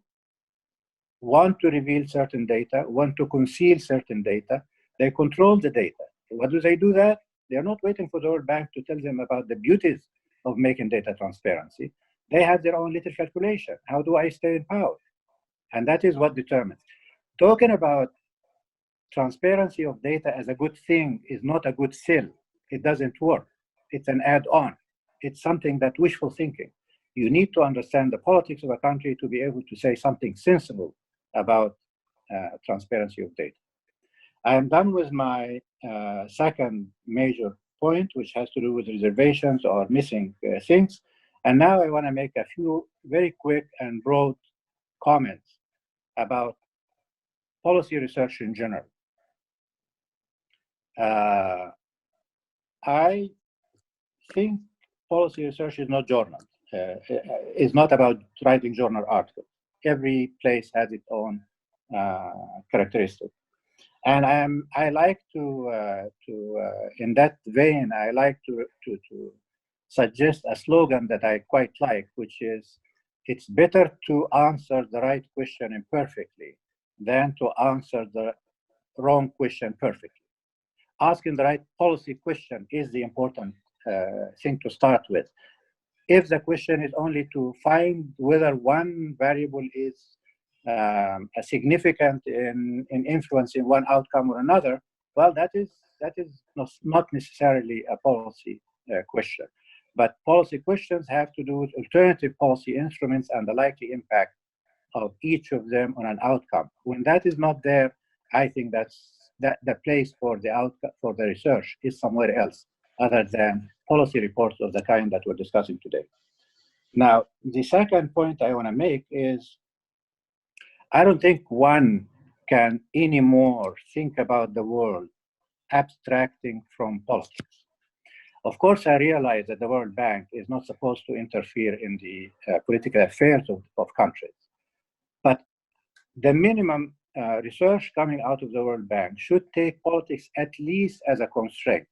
want to reveal certain data, want to conceal certain data. They control the data. What do they do that? They are not waiting for the World Bank to tell them about the beauties of making data transparency. They have their own little calculation. How do I stay in power? And that is what determines. Talking about transparency of data as a good thing is not a good sell. It doesn't work. It's an add-on. It's something that wishful thinking. You need to understand the politics of a country to be able to say something sensible about transparency of data. I am done with my second major point, which has to do with reservations or missing things. And now I want to make a few very quick and broad comments about policy research in general. I think policy research is not journal. It's not about writing journal articles. Every place has its own characteristic. And I like to in that vein, I like to suggest a slogan that I quite like, which is, it's better to answer the right question imperfectly than to answer the wrong question perfectly. Asking the right policy question is the important thing to start with. If the question is only to find whether one variable is significant in influencing one outcome or another, well, that is not necessarily a policy question. But policy questions have to do with alternative policy instruments and the likely impact of each of them on an outcome. When that is not there, I think that the place for the research is somewhere else, other than policy reports of the kind that we're discussing today. Now, the second point I want to make is, I don't think one can anymore think about the world abstracting from politics. Of course, I realize that the World Bank is not supposed to interfere in the political affairs of countries. But the minimum research coming out of the World Bank should take politics at least as a constraint.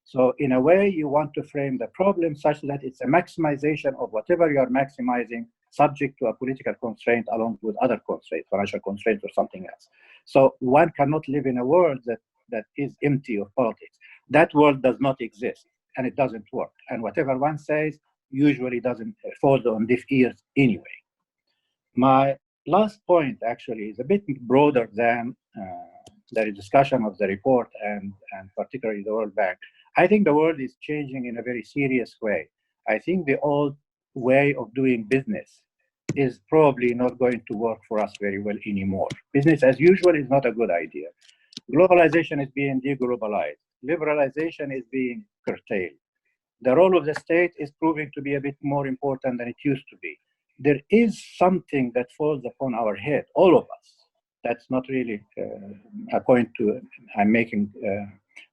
So in a way, you want to frame the problem such that it's a maximization of whatever you're maximizing, subject to a political constraint along with other constraints, financial constraints or something else. So one cannot live in a world that is empty of politics. That world does not exist, and it doesn't work. And whatever one says usually doesn't fall on deaf ears anyway. My last point actually is a bit broader than the discussion of the report and particularly the World Bank. I think the world is changing in a very serious way. I think the old way of doing business is probably not going to work for us very well anymore. Business as usual is not a good idea. Globalization is being deglobalized. Liberalization is being curtailed. The role of the state is proving to be a bit more important than it used to be. There is something that falls upon our head, all of us. That's not really a point I'm making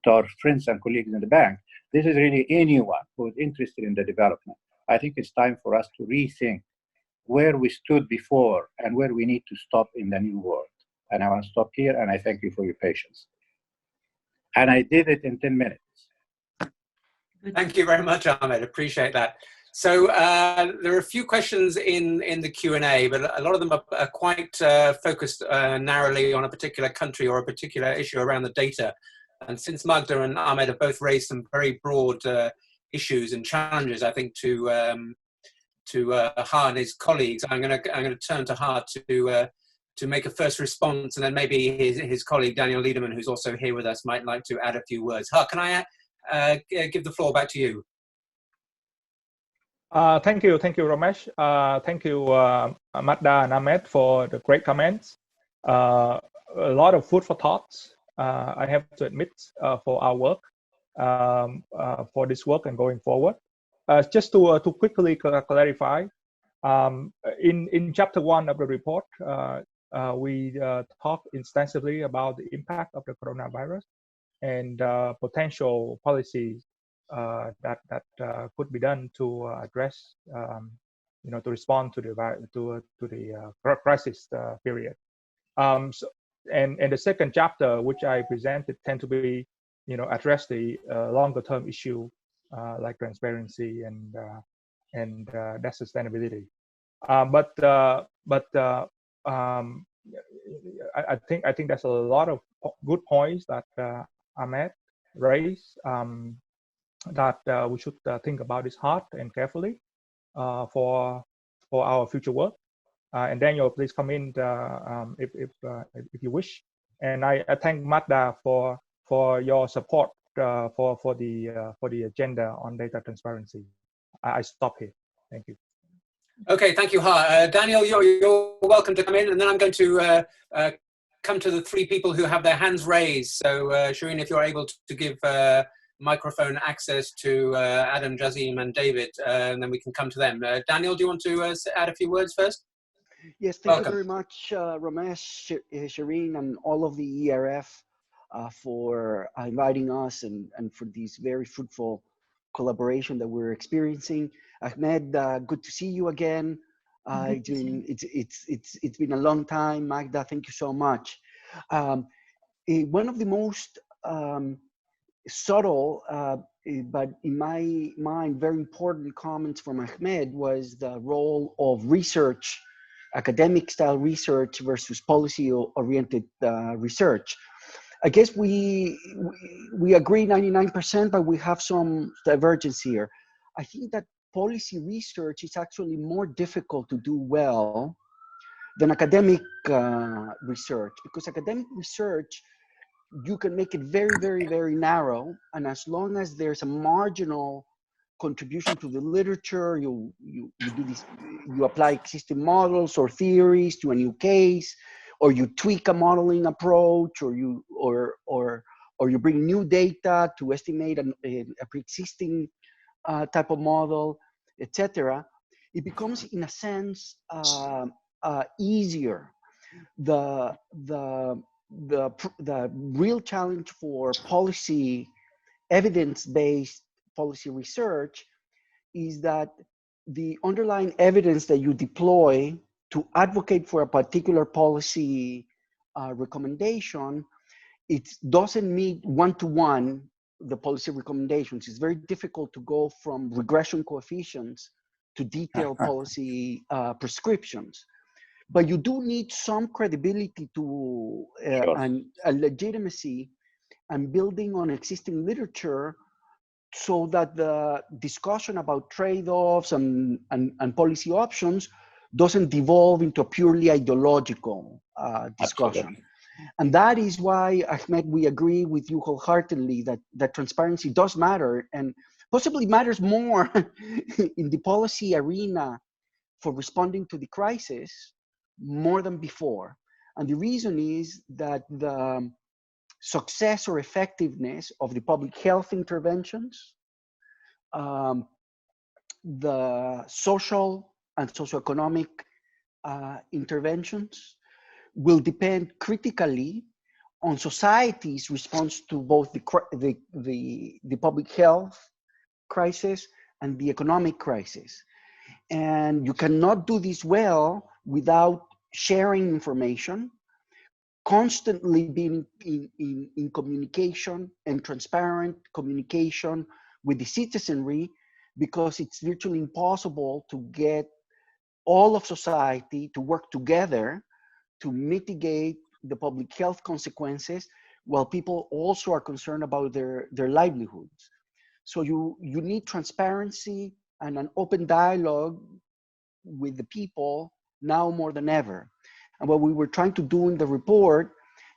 to our friends and colleagues in the bank. This is really anyone who is interested in the development. I think it's time for us to rethink where we stood before and where we need to stop in the new world. And I want to stop here, and I thank you for your patience. And I did it in 10 minutes. Thank you very much, Ahmed. Appreciate that. So there are a few questions in the Q&A, but a lot of them are quite focused narrowly on a particular country or a particular issue around the data. And since Magda and Ahmed have both raised some very broad issues and challenges, I think to Ha and his colleagues, I'm going to turn to Ha to make a first response, and then maybe his colleague Daniel Liederman, who's also here with us, might like to add a few words. Ha, can I give the floor back to you? Thank you, Ramesh. Thank you, Magda and Ahmed, for the great comments. A lot of food for thoughts, I have to admit, for our work, for this work and going forward. Just to quickly clarify, in chapter 1 of the report, we talk extensively about the impact of the coronavirus and potential policies that could be done to address, to respond to the crisis period. And the second chapter, which I presented, tend to be, address the longer-term issue like transparency and debt sustainability. I think there's a lot of good points that Ahmed raised. That we should think about this hard and carefully for our future work. And Daniel, please come in if you wish. And I thank Magda for your support for the agenda on data transparency. I stop here. Thank you. Okay, thank you, Ha. Daniel, you're welcome to come in, and then I'm going to come to the three people who have their hands raised. So, Shireen, if you're able to give microphone access to Adam, Jazim, and David, and then we can come to them. Daniel, do you want to add a few words first? Yes, thank Welcome. you very much, Ramesh, Shireen, and all of the ERF for inviting us and for this very fruitful collaboration that we're experiencing. Ahmed, good to see you again. It's been a long time. Magda, thank you so much. One of the most subtle, but in my mind, very important comments from Ahmed was the role of research, academic style research versus policy oriented research. I guess we agree 99%, but we have some divergence here. I think that policy research is actually more difficult to do well than academic research, because academic research, you can make it very, very, very narrow. And as long as there's a marginal contribution to the literature, you do this, you apply existing models or theories to a new case, or you tweak a modeling approach, or you bring new data to estimate a pre-existing type of model, etc. It becomes, in a sense, easier. The real challenge for policy, evidence-based policy research, is that the underlying evidence that you deploy to advocate for a particular policy recommendation, it doesn't meet one-to-one the policy recommendations. It's very difficult to go from regression coefficients to detailed policy prescriptions. But you do need some credibility to and a legitimacy and building on existing literature, so that the discussion about trade-offs and policy options doesn't devolve into a purely ideological discussion. Absolutely. And that is why, Ahmed, we agree with you wholeheartedly that transparency does matter, and possibly matters more in the policy arena for responding to the crisis more than before. And the reason is that the success or effectiveness of the public health interventions, the social and socioeconomic interventions will depend critically on society's response to both the public health crisis and the economic crisis. And you cannot do this well without sharing information, constantly being in communication and transparent communication with the citizenry, because it's virtually impossible to get all of society to work together to mitigate the public health consequences, while people also are concerned about their livelihoods. So you need transparency and an open dialogue with the people now more than ever. And what we were trying to do in the report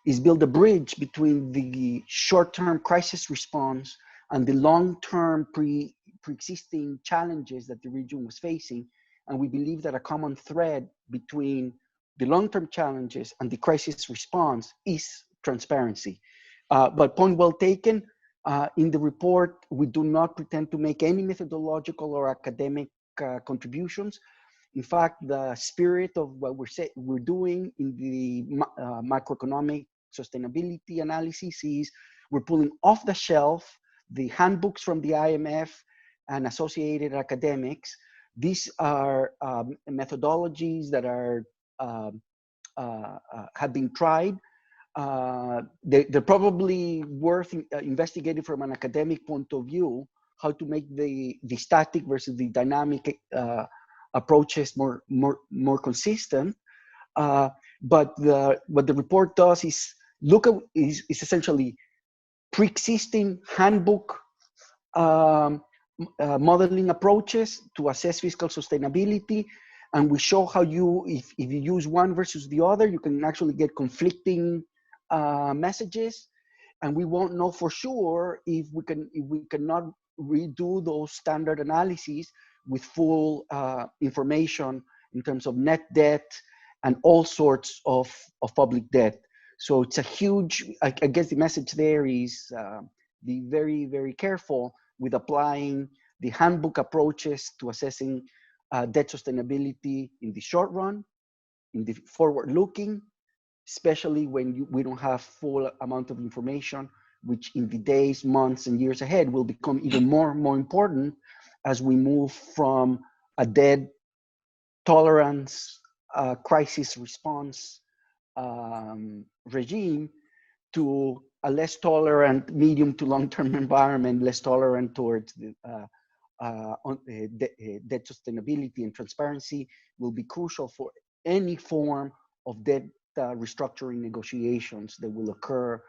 is build a bridge between the short-term crisis response and the long-term pre-existing challenges that the region was facing. And we believe that a common thread between the long-term challenges and the crisis response is transparency. But point well taken. In the report, we do not pretend to make any methodological or academic contributions. In fact, the spirit of what we're doing in the macroeconomic sustainability analysis is we're pulling off the shelf the handbooks from the IMF and associated academics. These are methodologies that are have been tried. They're probably worth investigating from an academic point of view, how to make the static versus the dynamic approaches more consistent. But what the report does is look at is essentially pre-existing handbook modeling approaches to assess fiscal sustainability. And we show how if you use one versus the other, you can actually get conflicting messages. And we won't know for sure if we cannot redo those standard analyses with full information in terms of net debt and all sorts of public debt. So it's a huge, I guess the message there is be very, very careful with applying the handbook approaches to assessing debt sustainability in the short run, in the forward looking, especially when we don't have full amount of information, which in the days, months, and years ahead will become even more important as we move from a debt tolerance, crisis response regime to a less tolerant medium to long-term environment, less tolerant towards the debt sustainability and transparency will be crucial for any form of debt restructuring negotiations that will occur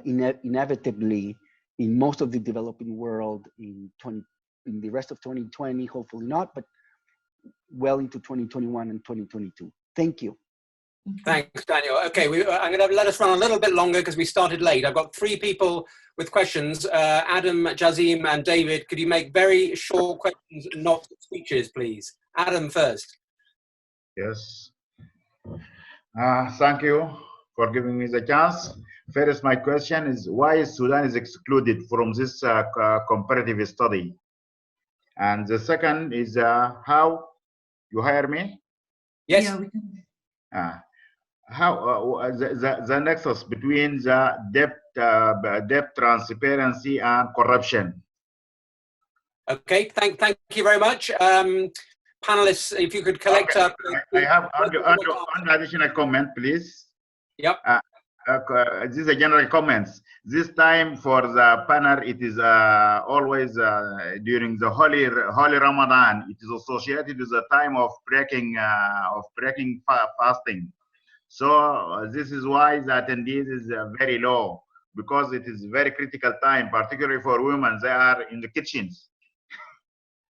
inevitably in most of the developing world in the rest of 2020, hopefully not, but well into 2021 and 2022. Thank you. Thanks, Daniel. Okay, I'm going to let us run a little bit longer because we started late. I've got 3 people with questions. Adam, Jazim, and David, could you make very short questions, not speeches, please? Adam first. Yes. Thank you for giving me the chance. First, my question is, why is Sudan is excluded from this comparative study? And the second is, how you hire me? Yes. Yeah, we can. How the nexus between the debt transparency and corruption? Okay, thank you very much. Panelists, if you could collect up. I have one additional comment, please. Yep. These are general comments. This time for the panel, it is always during the holy Ramadan. It is associated with the time of breaking fasting. So this is why the attendees is very low, because it is very critical time, particularly for women. They are in the kitchens.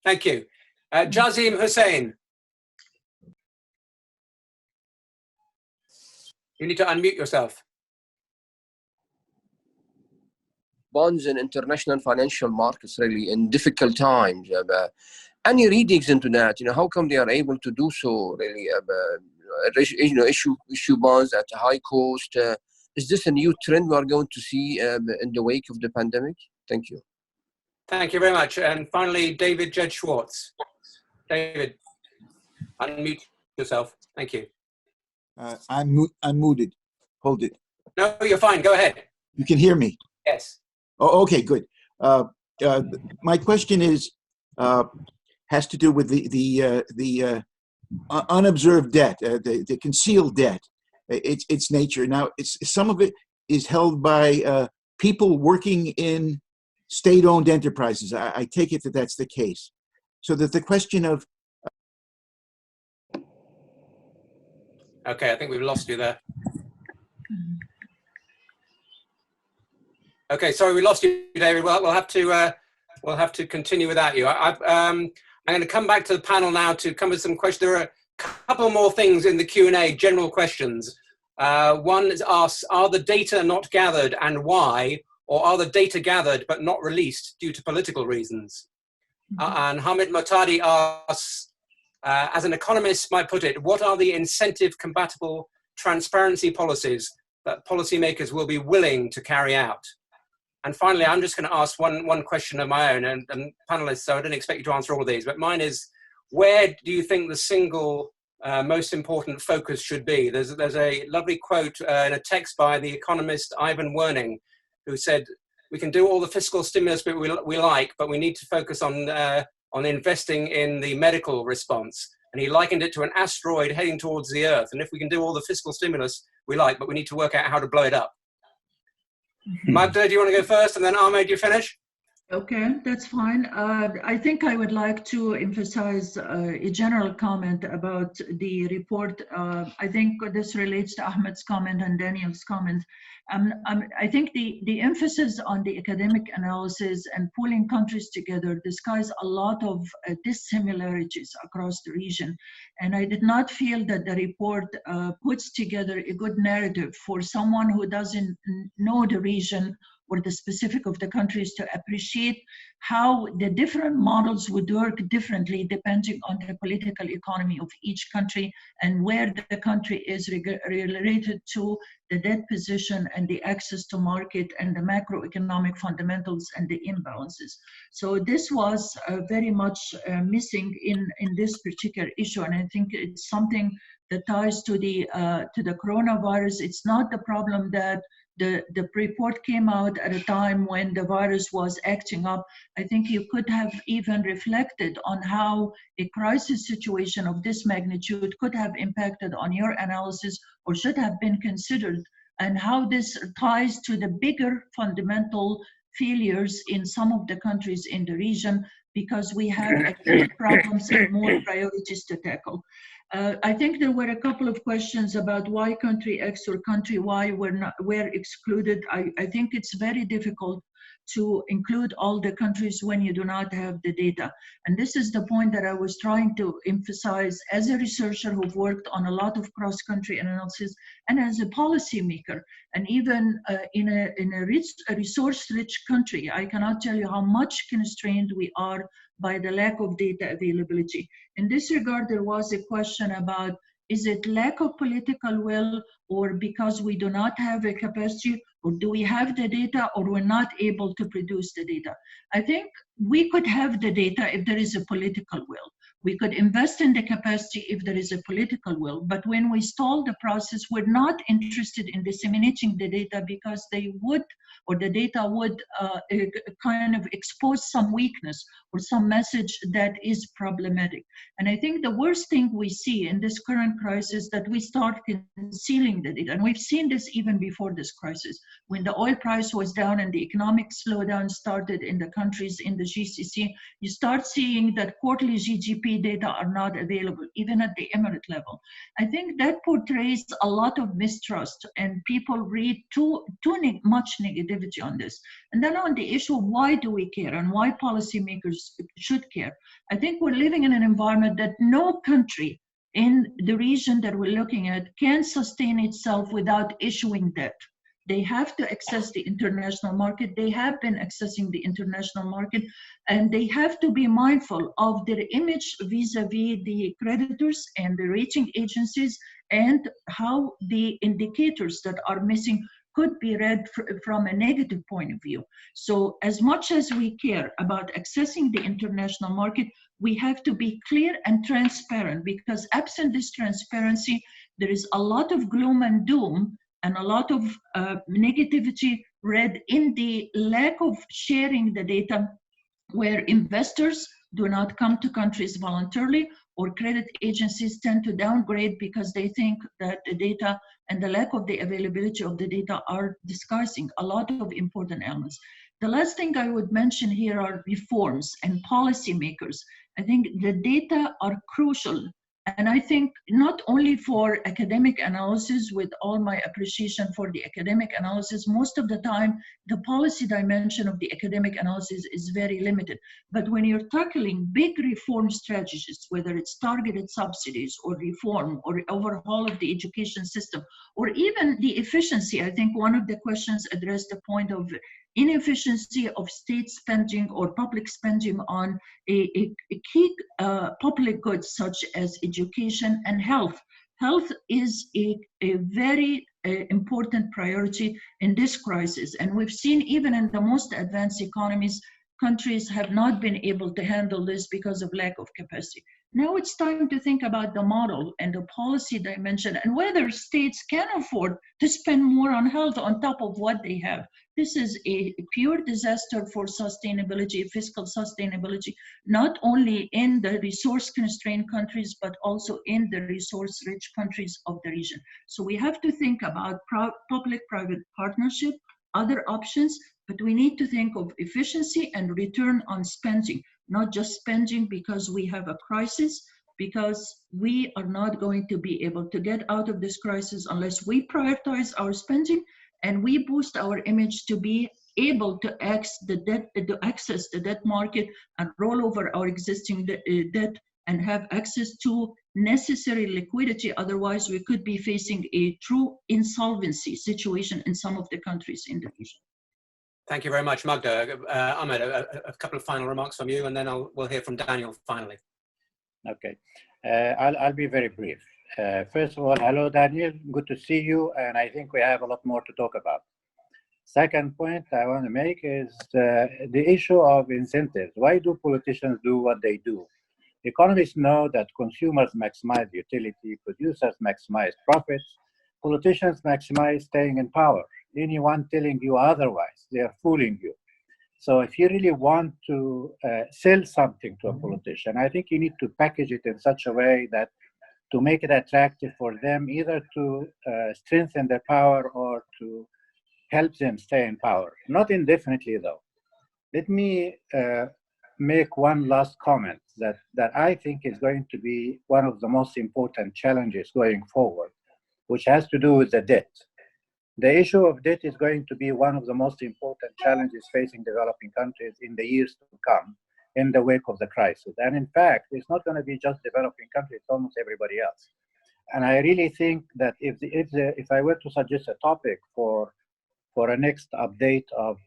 Thank you. Jazim Hussain. You need to unmute yourself. Bonds and international financial markets really in difficult times. Any readings into that? How come they are able to do so? Really, issue bonds at a high cost. Is this a new trend we are going to see in the wake of the pandemic? Thank you. Thank you very much. And finally, David Judge Schwartz. David, unmute yourself. Thank you. I'm muted. Hold it. No, you're fine. Go ahead. You can hear me? Yes. Oh, okay, good. My question is has to do with the unobserved debt, the concealed debt. Its nature. Now, some of it is held by people working in state-owned enterprises. I take it that that's the case. So that the question of okay, I think we've lost you there. Okay, sorry, we lost you, David. Well, we'll have to continue without you. I'm going to come back to the panel now to come with some questions. There are a couple more things in the Q&A, general questions. One is asked, are the data not gathered and why? Or are the data gathered but not released due to political reasons? And Hamid Motadi asks, as an economist might put it, what are the incentive-compatible transparency policies that policymakers will be willing to carry out? And finally, I'm just going to ask one question of my own, and panelists, so I don't expect you to answer all of these, but mine is, where do you think the single most important focus should be? There's a lovely quote in a text by the economist Ivan Werning, who said, we can do all the fiscal stimulus we like, but we need to focus on investing in the medical response. And he likened it to an asteroid heading towards the Earth. And if we can do all the fiscal stimulus we like, but we need to work out how to blow it up. Magda, do you want to go first? And then Ahmed, you finish? Okay, that's fine. I think I would like to emphasize a general comment about the report. I think this relates to Ahmed's comment and Daniel's comment. I think the emphasis on the academic analysis and pulling countries together disguise a lot of dissimilarities across the region. And I did not feel that the report puts together a good narrative for someone who doesn't know the region or the specific of the countries to appreciate how the different models would work differently depending on the political economy of each country and where the country is related to the debt position and the access to market and the macroeconomic fundamentals and the imbalances. So this was very much missing in this particular issue, and I think it's something that ties to the coronavirus. It's not the problem that the report came out at a time when the virus was acting up. I think you could have even reflected on how a crisis situation of this magnitude could have impacted on your analysis or should have been considered, and how this ties to the bigger fundamental failures in some of the countries in the region, because we have acute problems and more priorities to tackle. I think there were a couple of questions about why country X or country Y were excluded. I think it's very difficult to include all the countries when you do not have the data. And this is the point that I was trying to emphasize as a researcher who've worked on a lot of cross-country analysis and as a policymaker. And even in a resource-rich country, I cannot tell you how much constrained we are by the lack of data availability. In this regard, there was a question about, is it lack of political will, or because we do not have a capacity, or do we have the data or we're not able to produce the data? I think we could have the data if there is a political will. We could invest in the capacity if there is a political will, but when we stall the process, we're not interested in disseminating the data because they would, or the data would kind of expose some weakness or some message that is problematic. And I think the worst thing we see in this current crisis that we start concealing the data. And we've seen this even before this crisis. When the oil price was down and the economic slowdown started in the countries in the GCC, you start seeing that quarterly GDP data are not available, even at the emirate level. I think that portrays a lot of mistrust, and people read too much negativity on this. And then on the issue of why do we care and why policymakers should care, I think we're living in an environment that no country in the region that we're looking at can sustain itself without issuing debt. They have to access the international market. They have been accessing the international market, and they have to be mindful of their image vis-a-vis the creditors and the rating agencies, and how the indicators that are missing could be read from a negative point of view. So as much as we care about accessing the international market, we have to be clear and transparent, because absent this transparency, there is a lot of gloom and doom and a lot of negativity read in the lack of sharing the data, where investors do not come to countries voluntarily, or credit agencies tend to downgrade because they think that the data and the lack of the availability of the data are disguising a lot of important elements. The last thing I would mention here are reforms and policymakers. I think the data are crucial. And I think not only for academic analysis, with all my appreciation for the academic analysis, most of the time, the policy dimension of the academic analysis is very limited. But when you're tackling big reform strategies, whether it's targeted subsidies or reform or overhaul of the education system, or even the efficiency, I think one of the questions addressed the point of inefficiency of state spending or public spending on a key public goods such as education and health. Health is a very important priority in this crisis. And we've seen even in the most advanced economies, countries have not been able to handle this because of lack of capacity. Now it's time to think about the model and the policy dimension and whether states can afford to spend more on health on top of what they have. This is a pure disaster for sustainability, fiscal sustainability, not only in the resource-constrained countries, but also in the resource-rich countries of the region. So we have to think about public-private partnership, other options, but we need to think of efficiency and return on spending, not just spending because we have a crisis, because we are not going to be able to get out of this crisis unless we prioritize our spending and we boost our image to be able to access the debt market and roll over our existing debt and have access to necessary liquidity. Otherwise, we could be facing a true insolvency situation in some of the countries in the region. Thank you very much, Magda. Ahmed, a couple of final remarks from you, and then we'll hear from Daniel finally. Okay, I'll be very brief. First of all, hello, Daniel. Good to see you, and I think we have a lot more to talk about. Second point I want to make is the issue of incentives. Why do politicians do what they do? Economists know that consumers maximize utility, producers maximize profits, politicians maximize staying in power. Anyone telling you otherwise, they are fooling you. So if you really want to sell something to a politician, I think you need to package it in such a way that to make it attractive for them, either to strengthen their power or to help them stay in power. Not indefinitely, though. Let me make one last comment that I think is going to be one of the most important challenges going forward, which has to do with the debt. The issue of debt is going to be one of the most important challenges facing developing countries in the years to come in the wake of the crisis. And in fact, it's not going to be just developing countries, it's almost everybody else. And I really think that if I were to suggest a topic for a next update of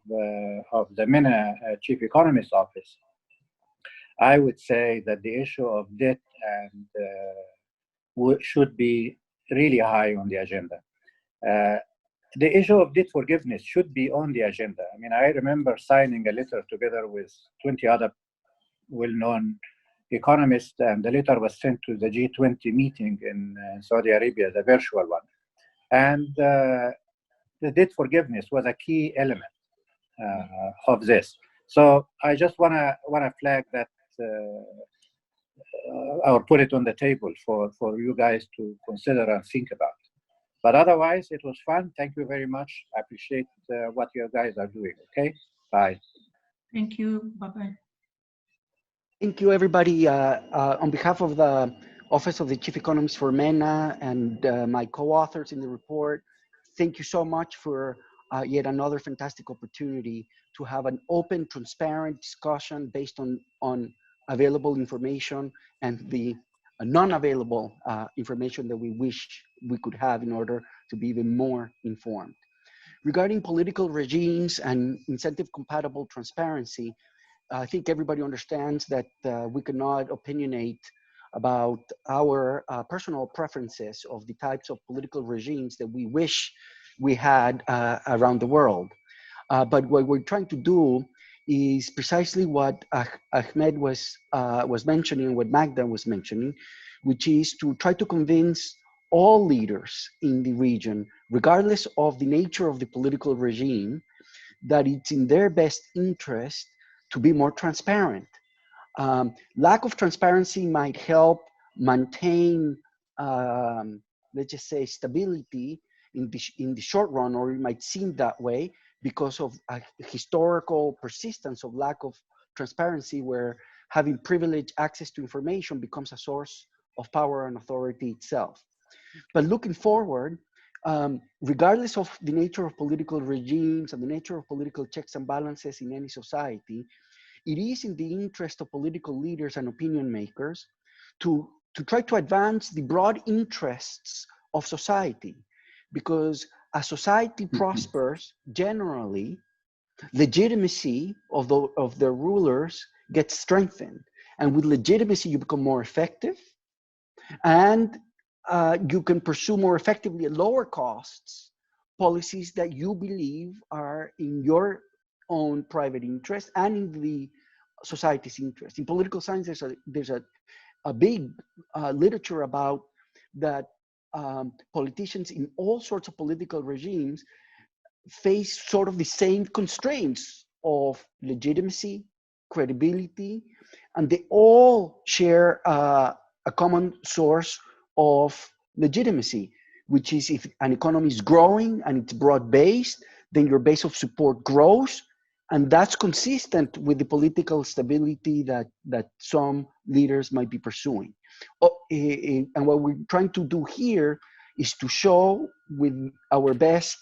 the MENA Chief Economist Office, I would say that the issue of debt should be really high on the agenda. The issue of debt forgiveness should be on the agenda. I mean, I remember signing a letter together with 20 other well-known economists, and the letter was sent to the G20 meeting in Saudi Arabia, the virtual one. And the debt forgiveness was a key element of this. So I just want to flag that or put it on the table for you guys to consider and think about. But otherwise, it was fun. Thank you very much. I appreciate what you guys are doing. Okay, bye. Thank you. Bye-bye. Thank you, everybody. On behalf of the Office of the Chief Economist for MENA and my co-authors in the report, thank you so much for yet another fantastic opportunity to have an open, transparent discussion based on available information and the non-available information that we wish we could have in order to be even more informed. Regarding political regimes and incentive-compatible transparency, I think everybody understands that we cannot opinionate about our personal preferences of the types of political regimes that we wish we had around the world. But what we're trying to do is precisely what Ahmed was mentioning, what Magda was mentioning, which is to try to convince all leaders in the region, regardless of the nature of the political regime, that it's in their best interest to be more transparent. Lack of transparency might help maintain, let's just say, stability in the short run, or it might seem that way because of a historical persistence of lack of transparency, where having privileged access to information becomes a source of power and authority itself. But looking forward, regardless of the nature of political regimes and the nature of political checks and balances in any society, it is in the interest of political leaders and opinion makers to try to advance the broad interests of society. Because as society prospers, generally, legitimacy of the rulers gets strengthened. And with legitimacy, you become more effective, and you can pursue more effectively at lower costs policies that you believe are in your own private interest and in the society's interest. In political science, there's a big literature about that politicians in all sorts of political regimes face sort of the same constraints of legitimacy, credibility, and they all share a common source of legitimacy, which is if an economy is growing and it's broad-based, then your base of support grows, and that's consistent with the political stability that some leaders might be pursuing. And what we're trying to do here is to show with our best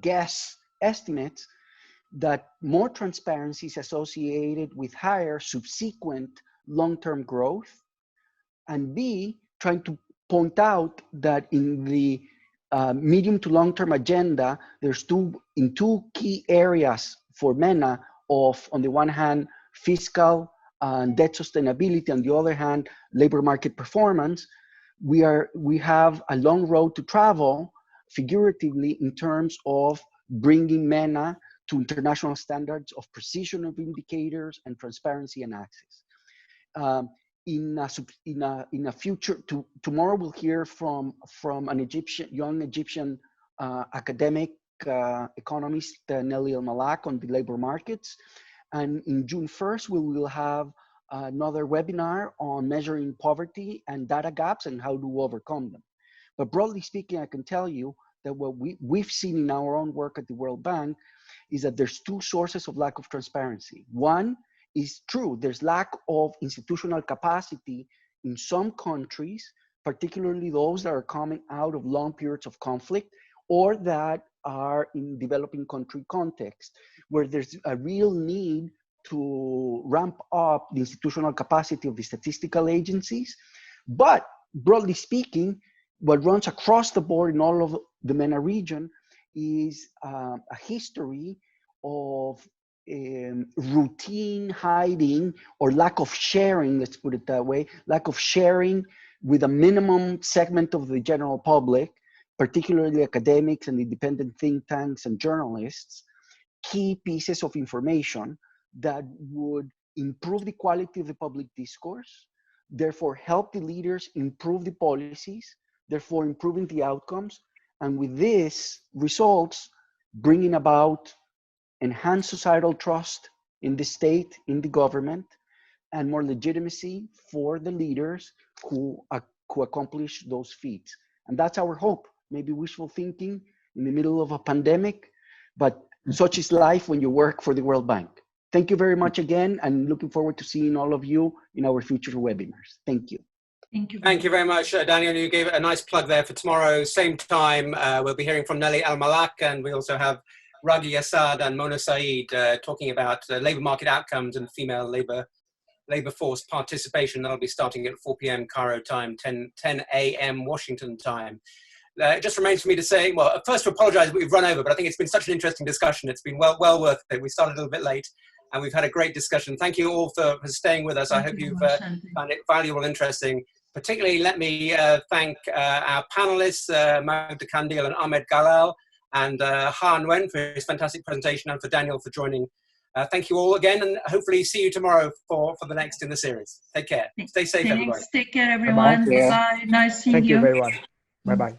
guess estimates that more transparency is associated with higher subsequent long-term growth, and B, trying to point out that in the medium to long-term agenda, there's two key areas for MENA of, on the one hand, fiscal and debt sustainability, on the other hand, labor market performance. We have a long road to travel, figuratively, in terms of bringing MENA to international standards of precision of indicators and transparency and access. In a future, tomorrow we'll hear from an young Egyptian academic economist, Nelly El-Malak, on the labor markets. And in June 1st, we will have another webinar on measuring poverty and data gaps and how to overcome them. But broadly speaking, I can tell you that what we've seen in our own work at the World Bank is that there's two sources of lack of transparency. One is true, there's lack of institutional capacity in some countries, particularly those that are coming out of long periods of conflict or that are in developing country context, where there's a real need to ramp up the institutional capacity of the statistical agencies. But broadly speaking, what runs across the board in all of the MENA region is a history of routine hiding or lack of sharing, let's put it that way, lack of sharing with a minimum segment of the general public, particularly academics and independent think tanks and journalists, key pieces of information that would improve the quality of the public discourse, therefore help the leaders improve the policies, therefore improving the outcomes, and with this results, bringing about enhanced societal trust in the state, in the government, and more legitimacy for the leaders who accomplish those feats. And that's our hope. Maybe wishful thinking in the middle of a pandemic, but such is life when you work for the World Bank. Thank you very much again, and looking forward to seeing all of you in our future webinars. Thank you. Thank you very much, Daniel. You gave a nice plug there for tomorrow. Same time, we'll be hearing from Nelly El-Malak, and we also have Raghi Assad and Mona Saeed talking about labour market outcomes and female labour force participation. That'll be starting at 4 p.m. Cairo time, 10 a.m. Washington time. It just remains for me to say, well, first to apologise that we've run over, but I think it's been such an interesting discussion. It's been well worth it. We started a little bit late, and we've had a great discussion. Thank you all for staying with us. I hope you've found it valuable, interesting. Particularly, let me thank our panelists, Magda Kandil and Ahmed Galal, and Nguyen for his fantastic presentation, and for Daniel for joining. Thank you all again, and hopefully see you tomorrow for the next in the series. Take care. Stay safe, everybody. Take care, everyone. Bye. Nice seeing you. Thank you, everyone. Bye-bye.